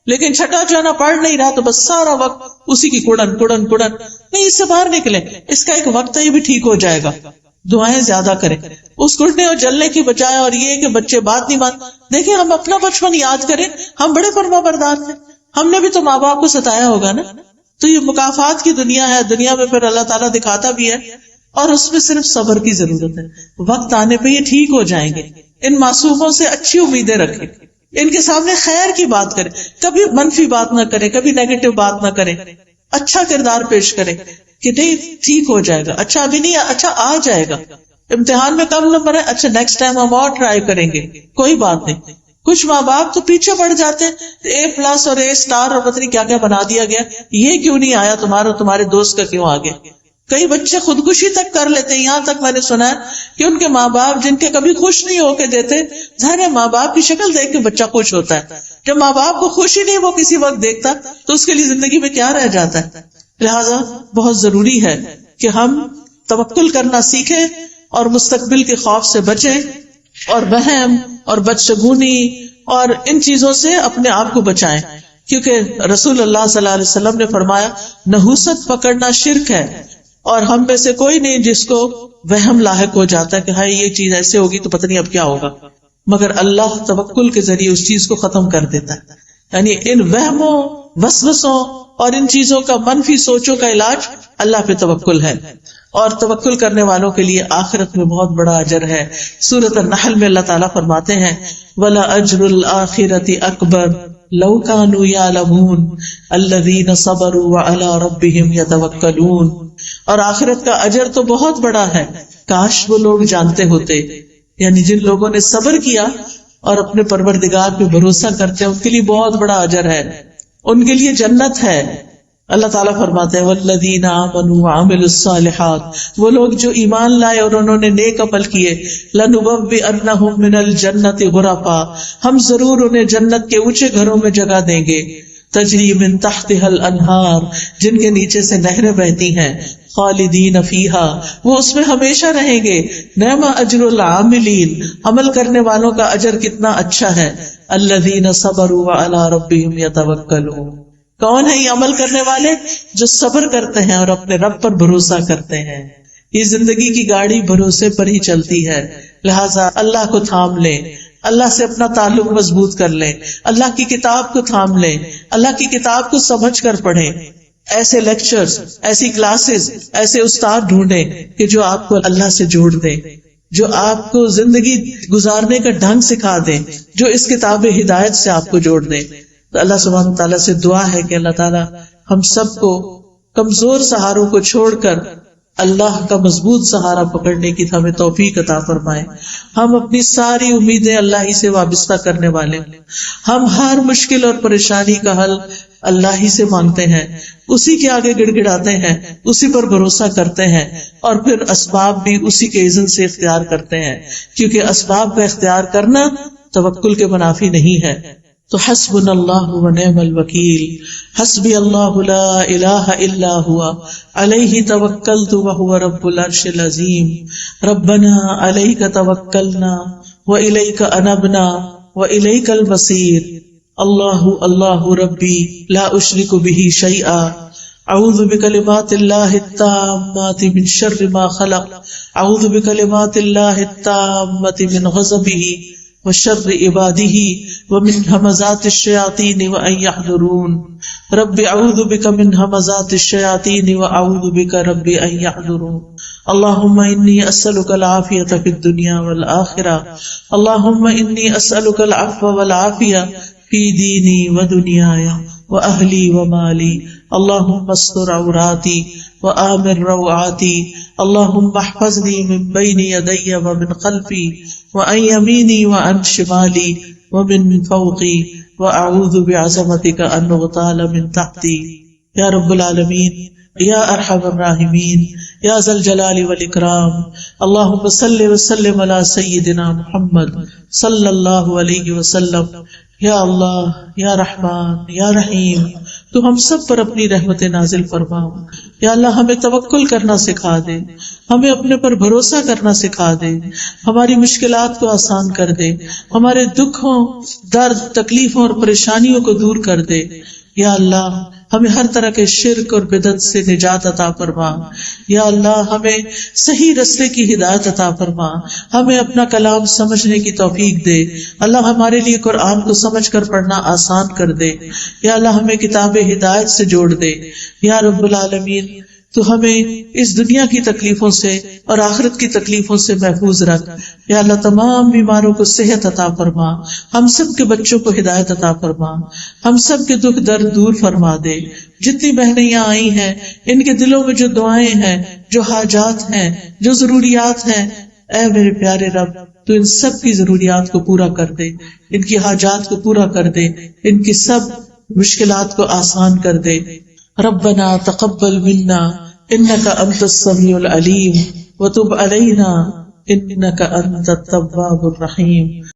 لیکن چھٹا جو ہے نا پڑھ نہیں رہا، تو بس سارا وقت اسی کی کڑن کڑن کڑن. نہیں، اس سے باہر نکلیں، اس کا ایک وقت ہے، یہ بھی ٹھیک ہو جائے گا. دعائیں زیادہ کریں اس کڑنے اور جلنے کی بجائے. اور یہ کہ بچے بات نہیں مان، دیکھیں ہم اپنا بچپن یاد کریں، ہم بڑے فرما بردار تھے، ہم نے بھی تو ماں باپ کو ستایا ہوگا نا. تو یہ مکافات کی دنیا ہے، دنیا میں پھر اللہ تعالیٰ دکھاتا بھی ہے، اور اس میں صرف صبر کی ضرورت ہے. وقت آنے پہ یہ ٹھیک ہو جائیں گے. ان معصوموں سے اچھی امیدیں رکھیں، ان کے سامنے خیر کی بات کریں، کبھی منفی بات نہ کریں، کبھی نیگیٹو بات نہ کریں، اچھا کردار پیش کریں کہ نہیں ٹھیک ہو جائے گا، اچھا ابھی نہیں، اچھا آ جائے گا. امتحان میں کم نمبر ہے، اچھا نیکسٹ ٹائم ہم اور ٹرائی کریں گے، کوئی بات نہیں. کچھ ماں باپ تو پیچھے پڑ جاتے ہیں، A+ اور A* اور پتہ نہیں کیا کیا بنا دیا گیا، یہ کیوں نہیں آیا تمہارے دوست کا کیوں آ گیا. کئی بچے خودکشی تک کر لیتے ہیں. یہاں تک میں نے سنا ہے کہ ان کے ماں باپ جن کے کبھی خوش نہیں ہو کے دیتے، ظاہر ہے ماں باپ کی شکل دیکھ کے بچہ خوش ہوتا ہے. جب ماں باپ کو خوشی نہیں وہ کسی وقت دیکھتا تو اس کے لیے زندگی میں کیا رہ جاتا ہے. لہذا بہت ضروری ہے کہ ہم توکل کرنا سیکھیں اور مستقبل کے خوف سے بچیں، اور وہم اور بدشگونی اور ان چیزوں سے اپنے آپ کو بچائیں. کیونکہ رسول اللہ صلی اللہ علیہ وسلم نے فرمایا نحوست پکڑنا شرک ہے، اور ہم میں سے کوئی نہیں جس کو وہم لاحق ہو جاتا ہے کہ ہاں یہ چیز ایسے ہوگی تو پتہ نہیں اب کیا ہوگا، مگر اللہ توکل کے ذریعے اس چیز کو ختم کر دیتا ہے. یعنی ان وہموں، وسوسوں اور ان چیزوں کا، منفی سوچوں کا علاج اللہ پہ توکل ہے. اور توکل کرنے والوں کے لیے آخرت میں بہت بڑا اجر ہے. سورۃ النحل میں اللہ تعالیٰ فرماتے ہیں وَلَأَجْرُ الْآخِرَةِ أَكْبَرُ لَوْ كَانُوا يَعْلَمُونَ الَّذِينَ صَبَرُوا وَعَلَىٰ رَبِّهِمْ يَتَوَكَّلُونَ. اور آخرت کا اجر تو بہت بڑا ہے، کاش وہ لوگ جانتے ہوتے. یعنی جن لوگوں نے صبر کیا اور اپنے پروردگار پہ بھروسہ کرتے ہیں ان کے لیے بہت بڑا اجر ہے، ان کے لیے جنت ہے. اللہ تعالیٰ فرماتے ہیں والذین آمنوا وعملوا الصالحات، وہ لوگ جو ایمان لائے اور انہوں نے نیک عمل کیے، لنبوئنہم من الجنۃ غرفا، ہم ضرور انہیں جنت کے اونچے گھروں میں جگہ دیں گے، تجری من تحتها الانہار، جن کے نیچے سے نہریں بہتی ہیں، خالدین فیہا، وہ اس میں ہمیشہ رہیں گے. نعم اجر العاملین، عمل کرنے والوں کا اجر کتنا اچھا ہے. الذین صبروا وعلی ربہم یتوکلون، کون ہے یہ عمل کرنے والے؟ جو صبر کرتے ہیں اور اپنے رب پر بھروسہ کرتے ہیں. یہ زندگی کی گاڑی بھروسے پر ہی چلتی ہے، لہٰذا اللہ کو تھام لیں، اللہ سے اپنا تعلق مضبوط کر لیں، اللہ کی کتاب کو تھام لیں، اللہ کی کتاب کو سمجھ کر پڑھیں. ایسے لیکچرز، ایسی کلاسز، ایسے استاد ڈھونڈیں کہ جو آپ کو اللہ سے جوڑ دیں، جو آپ کو زندگی گزارنے کا ڈھنگ سکھا دیں، جو اس کتاب ہدایت سے آپ کو جوڑ دیں. تو اللہ سبحانہ تعالیٰ سے دعا ہے کہ اللہ تعالیٰ ہم سب کو کمزور سہاروں کو چھوڑ کر اللہ کا مضبوط سہارا پکڑنے کی ہمیں توفیق عطا فرمائے. ہم اپنی ساری امیدیں اللہ ہی سے وابستہ کرنے والے، ہم ہر مشکل اور پریشانی کا حل اللہ ہی سے مانگتے ہیں، اسی کے آگے گڑ گڑاتے ہیں، اسی پر بھروسہ کرتے ہیں، اور پھر اسباب بھی اسی کے اذن سے اختیار کرتے ہیں، کیونکہ اسباب کا اختیار کرنا توکل کے منافی نہیں ہے. تو حسبنا اللہ ونعم الوکیل، حسبی اللہ لا الہ الا ہوا علیہ توکلت وہو رب العرش العظیم. ربنا علیک توکلنا والیک انبنا والیک المصیر. اللہ اللہ ربی لا اشرک به شیئا، اعوذ بکلمات اللہ التامات من شر ما خلق، اعوذ بکلمات اللہ التامات من غضبہ وشر عباده ومن همزات الشياطين وان يحضرون. رب اعوذ بك من همزات الشياطين واعوذ بك رب ان يحضرون. اللهم اني اسالك العافيه في الدنيا والاخره، اللهم اني اسالك العفو والعافيه في ديني ودنياي واهلي ومالي. اللهم استر عوراتي وآمن روعاتي. اللهم احفظني من بين يدي ومن خلفي وعن يميني وعن شمالي ومن فوقي وأعوذ بعظمتك أن أغتال من تحتي. یا رب العالمین، یا ارحم الراحمین، یا ذا الجلال والإکرام. اللهم صل وسلم على سيدنا محمد صلی اللہ علیہ وسلم. یا اللہ یا رحمان یا رحیم، تو ہم سب پر اپنی رحمت نازل فرما۔ یا اللہ ہمیں توکل کرنا سکھا دے، ہمیں اپنے پر بھروسہ کرنا سکھا دے، ہماری مشکلات کو آسان کر دے، ہمارے دکھوں، درد، تکلیفوں اور پریشانیوں کو دور کر دے۔ یا اللہ ہمیں ہر طرح کے شرک اور بدعت سے نجات عطا فرما۔ یا اللہ ہمیں صحیح رستے کی ہدایت عطا فرما، ہمیں اپنا کلام سمجھنے کی توفیق دے۔ اللہ ہمارے لیے قرآن کو سمجھ کر پڑھنا آسان کر دے۔ یا اللہ ہمیں کتاب ہدایت سے جوڑ دے۔ یا رب العالمین تو ہمیں اس دنیا کی تکلیفوں سے اور آخرت کی تکلیفوں سے محفوظ رکھ۔ یا اللہ تمام بیماروں کو صحت عطا فرما، ہم سب کے بچوں کو ہدایت عطا فرما، ہم سب کے دکھ درد دور فرما دے۔ جتنی بہنیں یہاں آئی ہیں ان کے دلوں میں جو دعائیں ہیں، جو حاجات ہیں، جو ضروریات ہیں، اے میرے پیارے رب تو ان سب کی ضروریات کو پورا کر دے، ان کی حاجات کو پورا کر دے، ان کی سب مشکلات کو آسان کر دے۔ ربنا تقبل منا انك انت السميع العليم وتب علينا انك انت التواب الرحيم۔